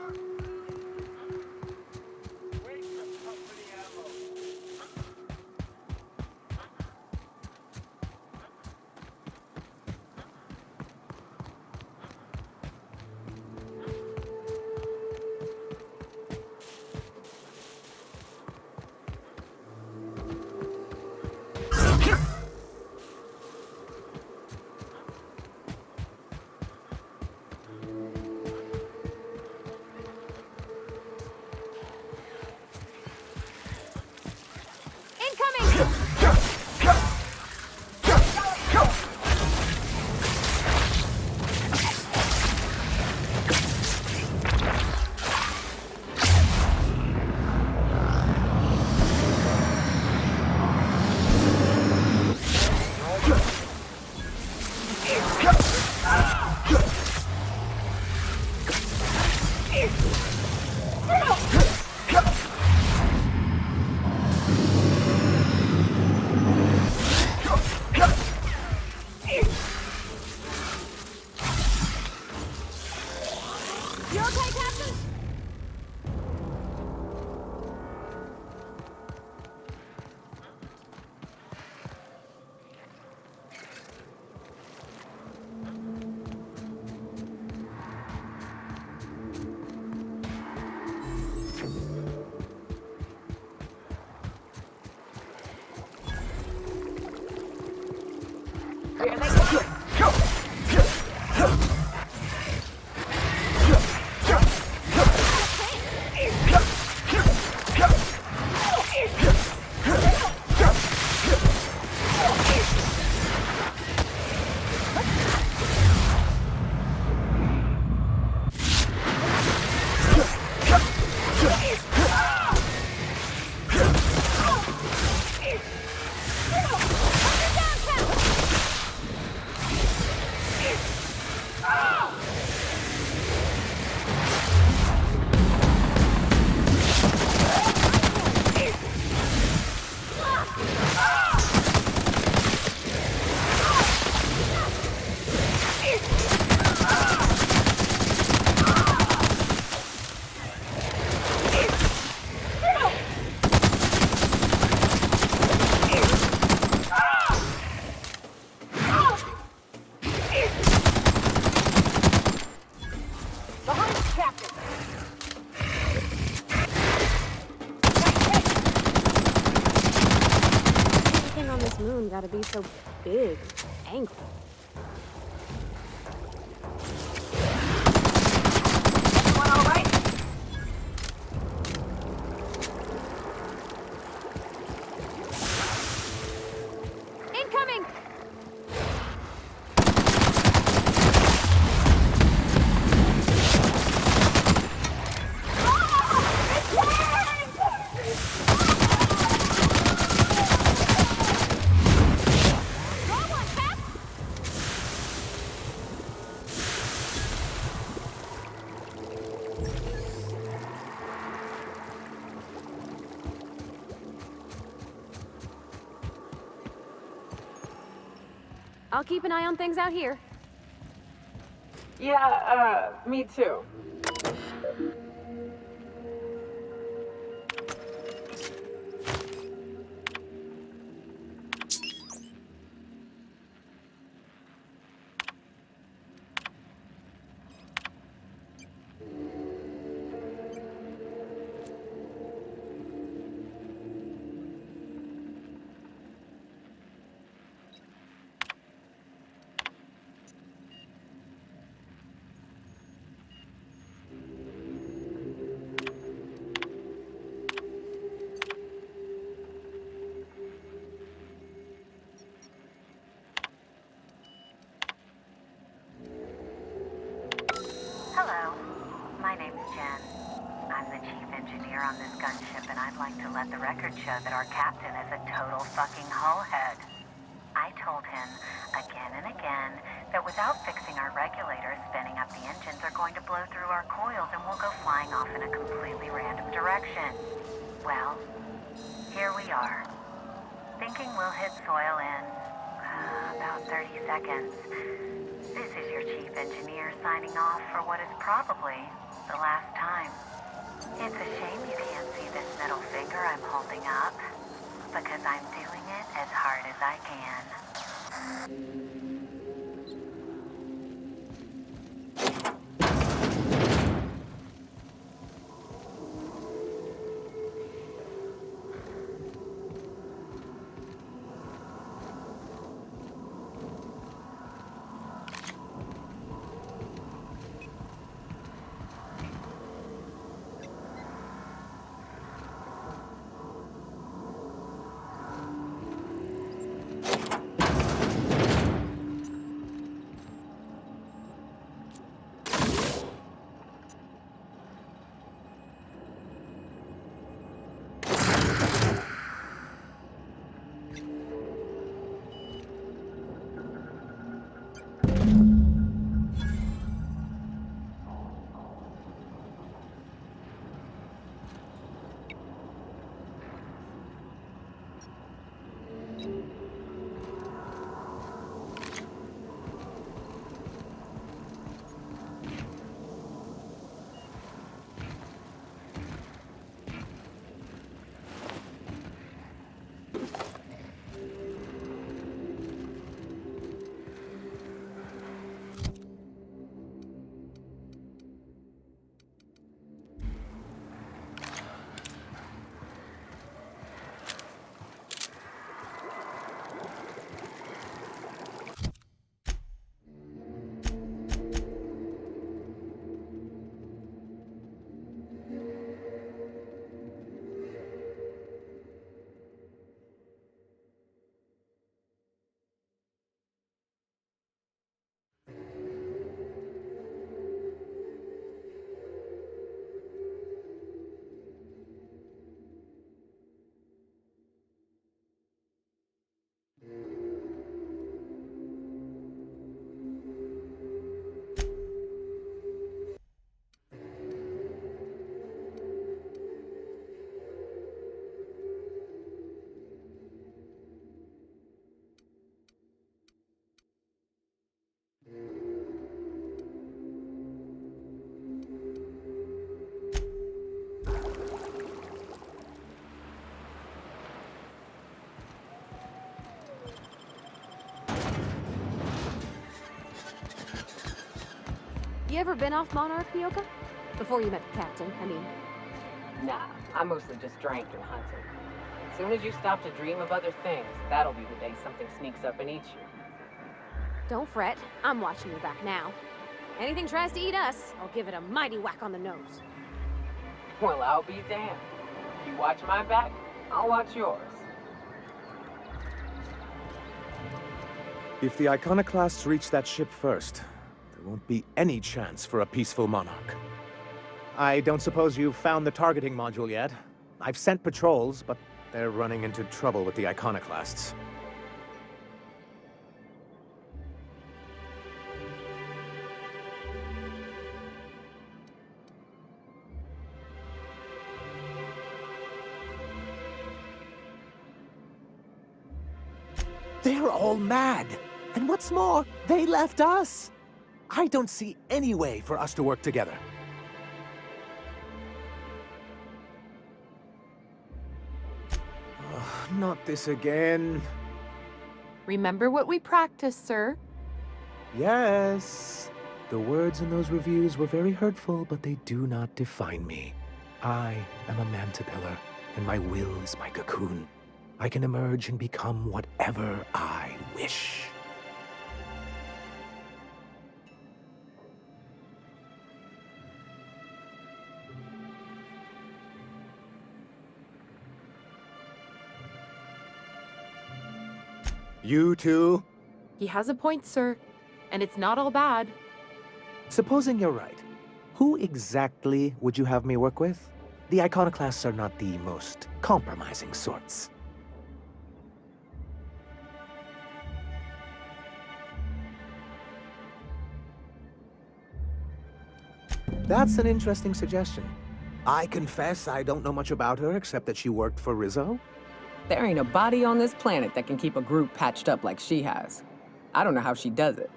You okay, Captain? Here they come. Gotta be so big, angry. Everyone all right? Incoming! I'll keep an eye on things out here. Yeah, me too. Hello, my name's Jen. I'm the chief engineer on this gunship, and I'd like to let the record show that our captain is a total fucking hullhead. I told him again and again that without fixing our regulators, spinning up the engines are going to blow through our coils and we'll go flying off in a completely random direction. Well, here we are. Thinking we'll hit soil in about 30 seconds. This is your chief engineer signing off for what is probably the last time. It's a shame you can't see this middle finger I'm holding up, because I'm doing it as hard as I can. You ever been off Monarch, Myoka? Before you met the captain, I mean. Nah, I mostly just drank and hunted. As soon as you stop to dream of other things, that'll be the day something sneaks up and eats you. Don't fret, I'm watching your back now. Anything tries to eat us, I'll give it a mighty whack on the nose. Well, I'll be damned. You watch my back, I'll watch yours. If the Iconoclasts reach that ship first, there won't be any chance for a peaceful Monarch. I don't suppose you've found the targeting module yet. I've sent patrols, but they're running into trouble with the Iconoclasts. They're all mad! And what's more, they left us! I don't see any way for us to work together. Not this again. Remember what we practiced, sir? Yes. The words in those reviews were very hurtful, but they do not define me. I am a mantipillar, and my will is my cocoon. I can emerge and become whatever I wish. You too? He has a point, sir. And it's not all bad. Supposing you're right, who exactly would you have me work with? The Iconoclasts are not the most compromising sorts. That's an interesting suggestion. I confess I don't know much about her except that she worked for Rizzo. There ain't a body on this planet that can keep a group patched up like she has. I don't know how she does it.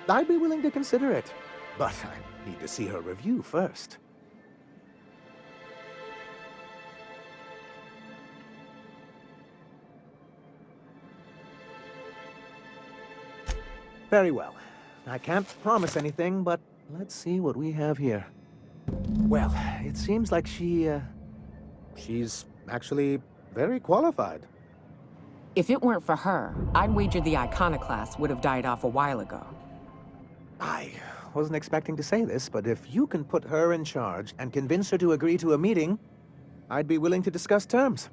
I'd be willing to consider it, but I need to see her review first. Very well. I can't promise anything, but let's see what we have here. Well, it seems like she's actually very qualified. If it weren't for her, I'd wager the Iconoclast would have died off a while ago. I wasn't expecting to say this, but if you can put her in charge and convince her to agree to a meeting, I'd be willing to discuss terms.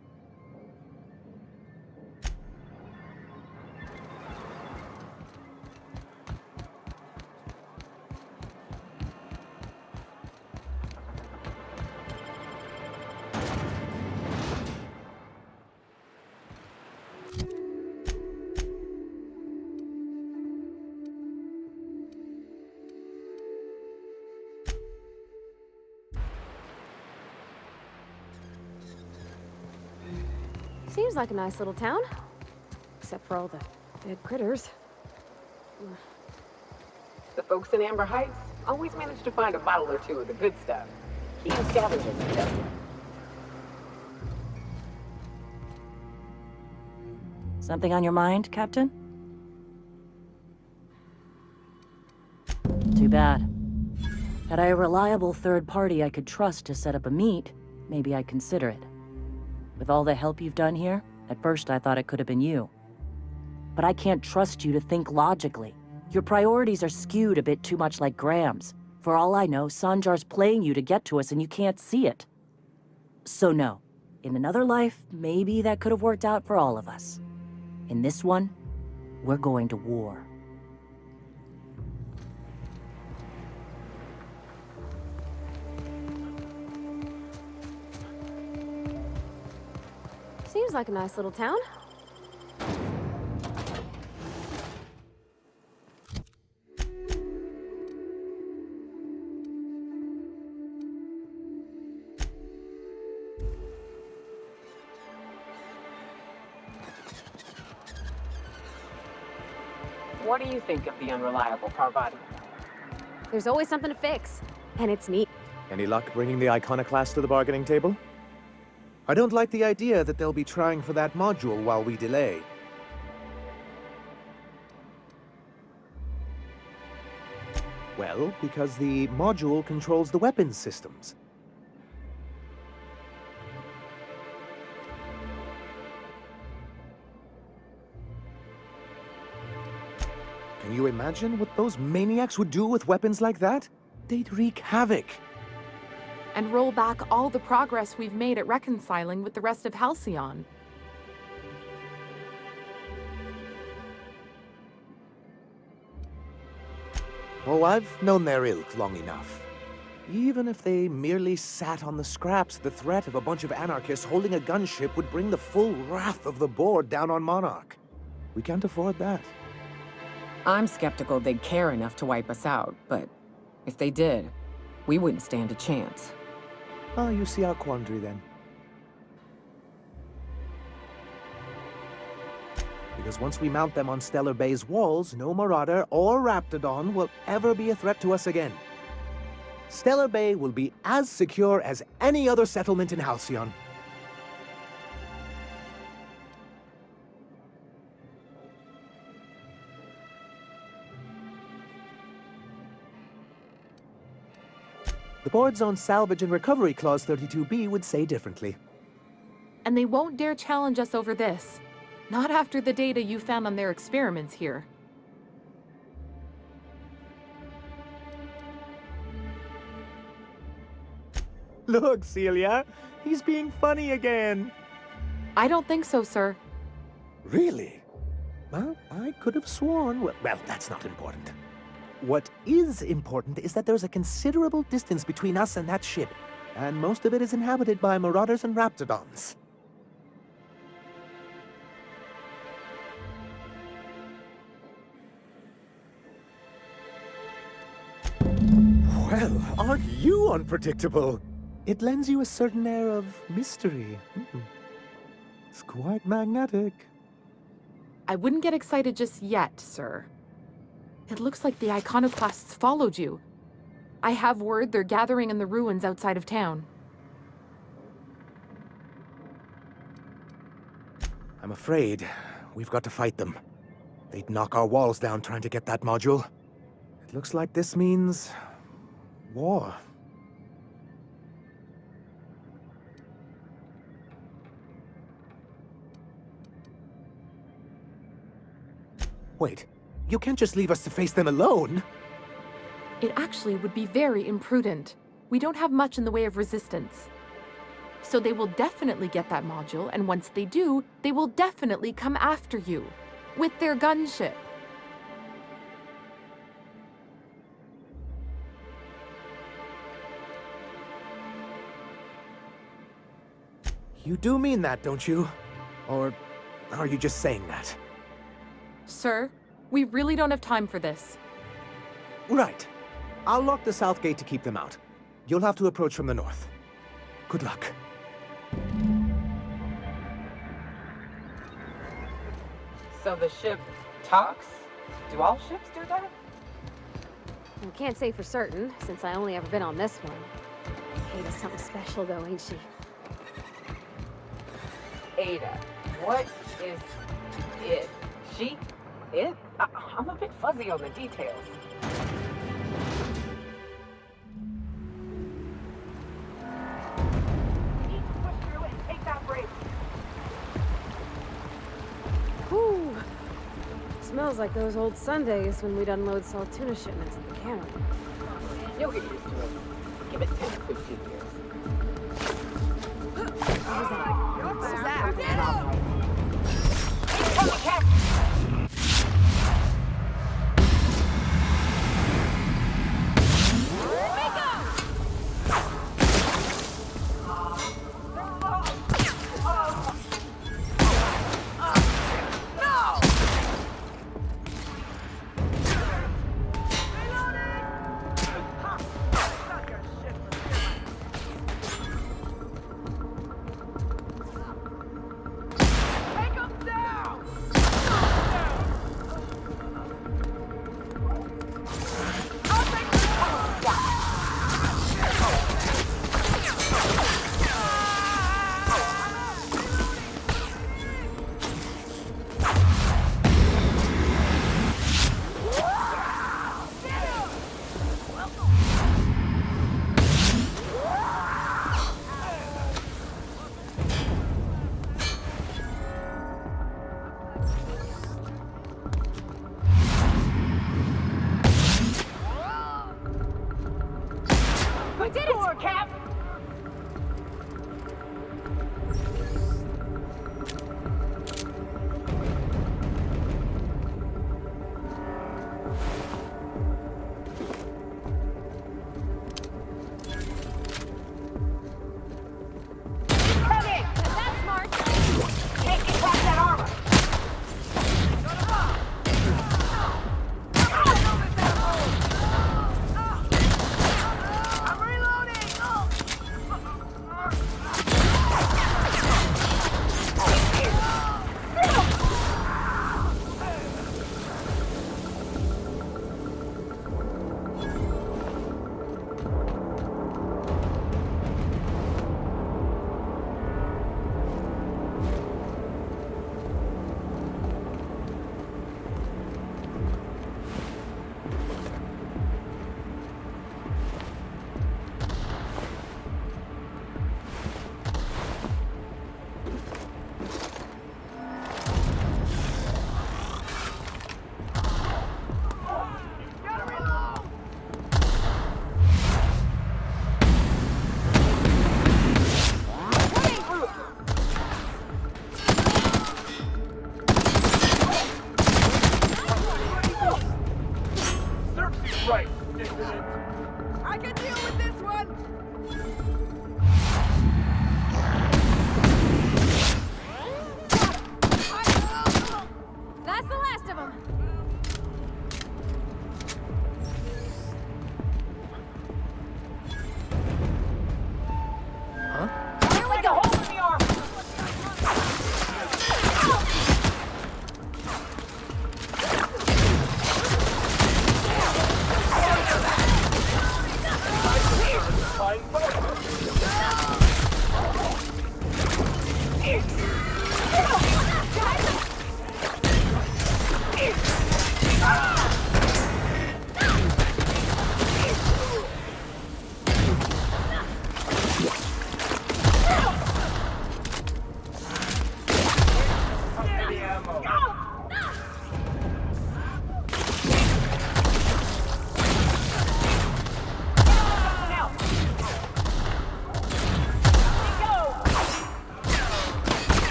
Seems like a nice little town. Except for all the dead critters. The folks in Amber Heights always manage to find a bottle or two of the good stuff. Keen scavengers, I tell you. Something on your mind, Captain? Too bad. Had I a reliable third party I could trust to set up a meet, maybe I'd consider it. With all the help you've done here, at first I thought it could have been you. But I can't trust you to think logically. Your priorities are skewed a bit too much like Graham's. For all I know, Sanjar's playing you to get to us and you can't see it. So no. In another life, maybe that could have worked out for all of us. In this one, we're going to war. Seems like a nice little town. What do you think of the unreliable Parvati? There's always something to fix, and it's neat. Any luck bringing the Iconoclast to the bargaining table? I don't like the idea that they'll be trying for that module while we delay. Well, Well, because the module controls the weapons systems. Can you imagine what those maniacs would do with weapons like that? They'd wreak havoc. And roll back all the progress we've made at reconciling with the rest of Halcyon. Oh, I've known their ilk long enough. Even if they merely sat on the scraps, the threat of a bunch of anarchists holding a gunship would bring the full wrath of the board down on Monarch. We can't afford that. I'm skeptical they'd care enough to wipe us out, but if they did, we wouldn't stand a chance. Oh, you see our quandary then. Because once we mount them on Stellar Bay's walls, no Marauder or Raptidon will ever be a threat to us again. Stellar Bay will be as secure as any other settlement in Halcyon. The board's own Salvage and Recovery Clause 32B would say differently. And they won't dare challenge us over this. Not after the data you found on their experiments here. Look, Celia, he's being funny again. I don't think so, sir. Really? Well, I could have sworn... Well, that's not important. What is important is that there's a considerable distance between us and that ship, and most of it is inhabited by Marauders and Raptidons. Well, aren't you unpredictable? It lends you a certain air of mystery. It's quite magnetic. I wouldn't get excited just yet, sir. It looks like the iconoclasts followed you. I have word they're gathering in the ruins outside of town. I'm afraid we've got to fight them. They'd knock our walls down trying to get that module. It looks like this means... war. Wait, you can't just leave us to face them alone! It actually would be very imprudent. We don't have much in the way of resistance. So they will definitely get that module, and once they do, they will definitely come after you. With their gunship. You do mean that, don't you? Or are you just saying that? Sir, we really don't have time for this. Right. I'll lock the south gate to keep them out. You'll have to approach from the north. Good luck. So the ship talks? Do all ships do that? I can't say for certain, since I only ever been on this one. Ada's something special though, ain't she? Ada, what is it? She? It? I'm a bit fuzzy on the details. Whew. Smells like those old Sundays when we'd unload salt tuna shipments at the cannery. You'll get used to it. Give it 10 to 15 years. Who's that? I did it! Score, Cap! That's smart. Can't get past that armor! I'm reloading! Right. I can deal with this one! That's the last of them. Here we go! Hole in the armor!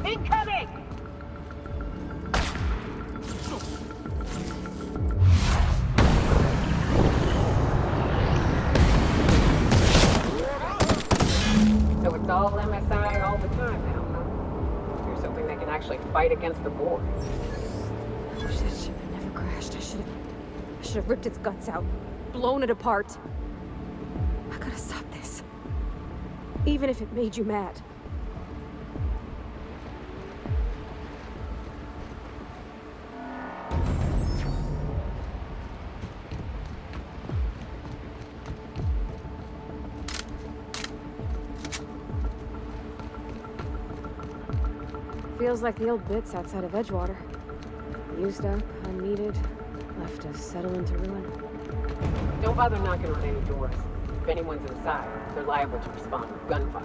Incoming! So it's all MSI all the time now, huh? Here's hoping they can actually fight against the board. I wish that ship had never crashed. I should have ripped its guts out, blown it apart. I gotta stop this. Even if it made you mad. Feels like the old bits outside of Edgewater. Used up, unneeded, left to settle into ruin. Don't bother knocking on any doors. If anyone's inside, they're liable to respond with gunfire.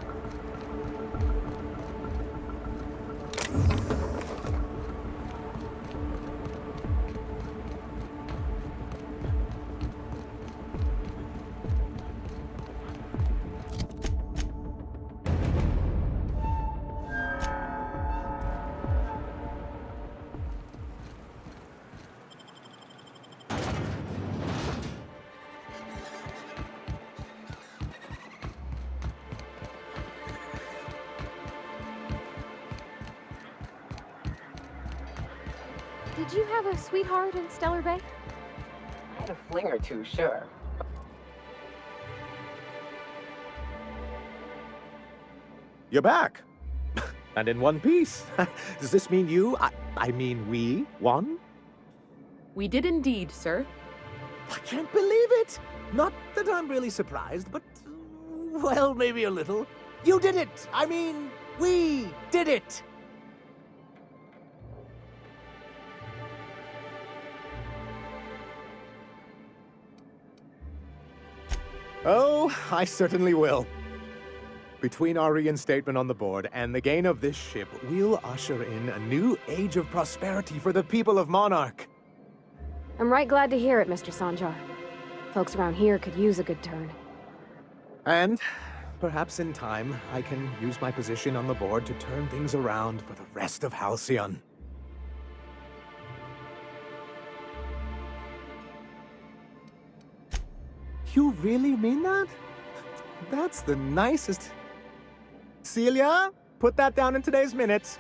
Did you have a sweetheart in Stellar Bay? I had a fling or two, sure. You're back. And in one piece. Does this mean I mean we, won? We did indeed, sir. I can't believe it! Not that I'm really surprised, but, well, maybe a little. You did it! I mean, we did it! Oh, I certainly will. Between our reinstatement on the board and the gain of this ship, we'll usher in a new age of prosperity for the people of Monarch. I'm right glad to hear it, Mr. Sanjar. Folks around here could use a good turn. And perhaps in time, I can use my position on the board to turn things around for the rest of Halcyon. You really mean that? That's the nicest... Celia, put that down in today's minutes.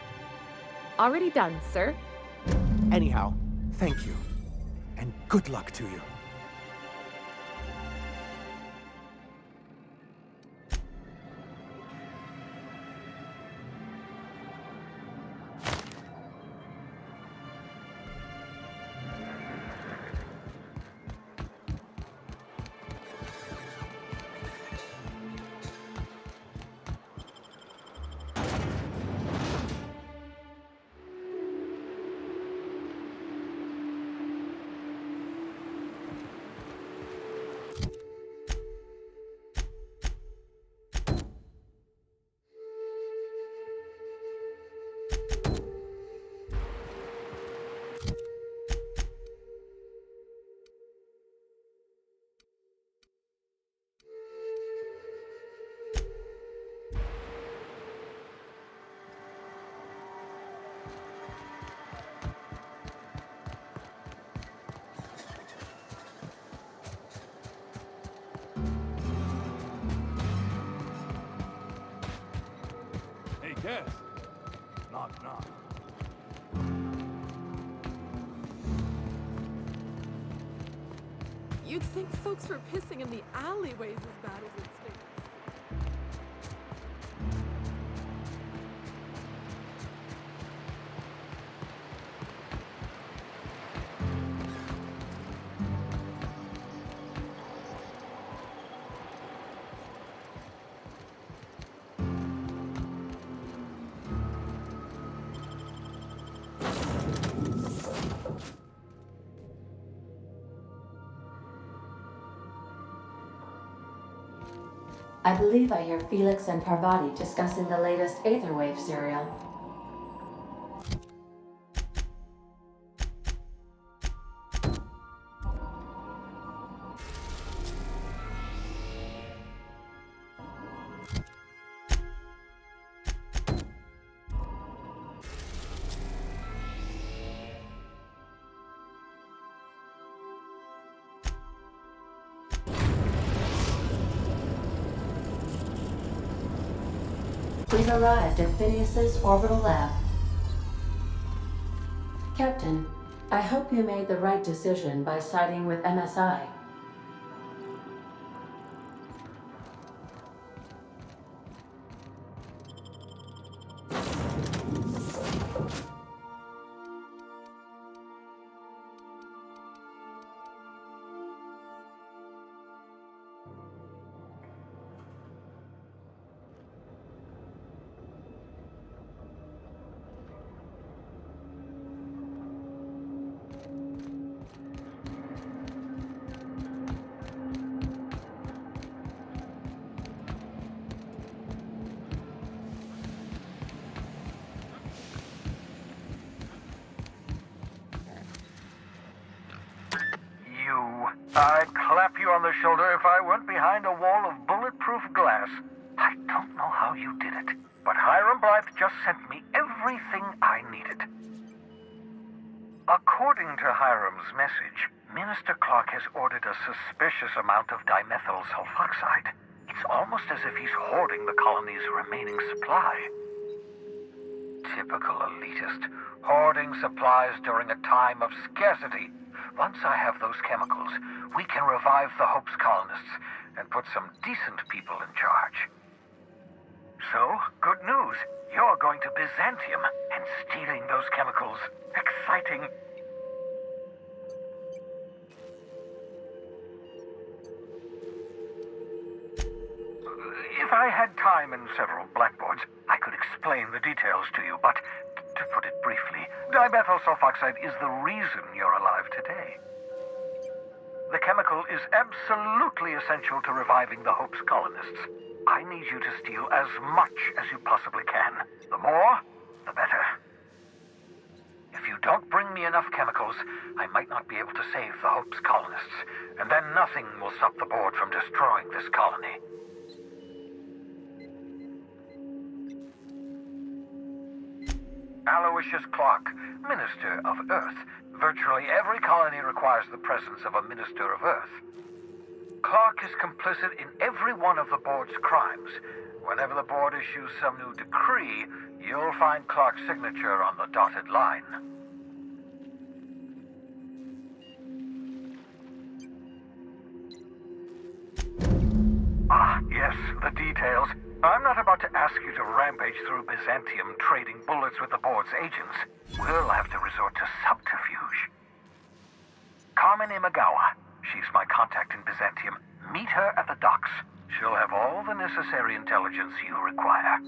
Already done, sir. Anyhow, thank you. And good luck to you. Yes. Knock, knock. You'd think folks were pissing in the alleyways as bad as it stinks. I believe I hear Felix and Parvati discussing the latest Aetherwave serial. We've arrived at Phineas's orbital lab. Captain, I hope you made the right decision by siding with MSI. I'd clap you on the shoulder if I weren't behind a wall of bulletproof glass. I don't know how you did it, but Hiram Blythe just sent me everything I needed. According to Hiram's message, Minister Clark has ordered a suspicious amount of dimethyl sulfoxide. It's almost as if he's hoarding the colony's remaining supply. Typical elitist, hoarding supplies during a time of scarcity. Once I have those chemicals, we can revive the Hope's colonists and put some decent people in charge. So, good news. You're going to Byzantium and stealing those chemicals. Exciting. if I had time and several blackboards, I could explain the details to you, but to put it briefly, dimethyl sulfoxide is the reason you're alive today. The chemical is absolutely essential to reviving the Hope's colonists. I need you to steal as much as you possibly can. The more, the better. If you don't bring me enough chemicals, I might not be able to save the Hope's colonists, and then nothing will stop the board from destroying this colony. Aloysius Clark, Minister of Earth. Virtually every colony requires the presence of a Minister of Earth. Clark is complicit in every one of the board's crimes. Whenever the board issues some new decree, you'll find Clark's signature on the dotted line. Ah, yes, the details. I'm not about to ask you to rampage through Byzantium trading bullets with the board's agents. We'll have to resort to subterfuge. Carmen Imagawa. She's my contact in Byzantium. Meet her at the docks. She'll have all the necessary intelligence you require.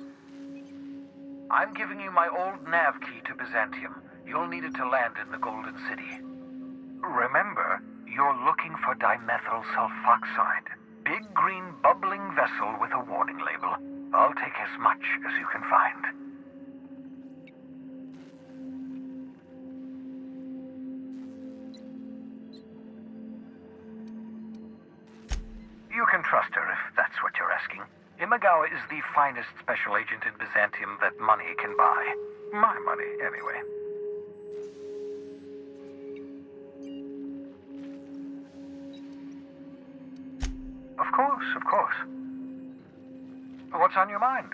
I'm giving you my old nav key to Byzantium. You'll need it to land in the Golden City. Remember, you're looking for dimethyl sulfoxide. Big green bubbling vessel with a warning label. I'll take as much as you can find. You can trust her if that's what you're asking. Imagawa is the finest special agent in Byzantium that money can buy. My money, anyway. Of course, of course. What's on your mind?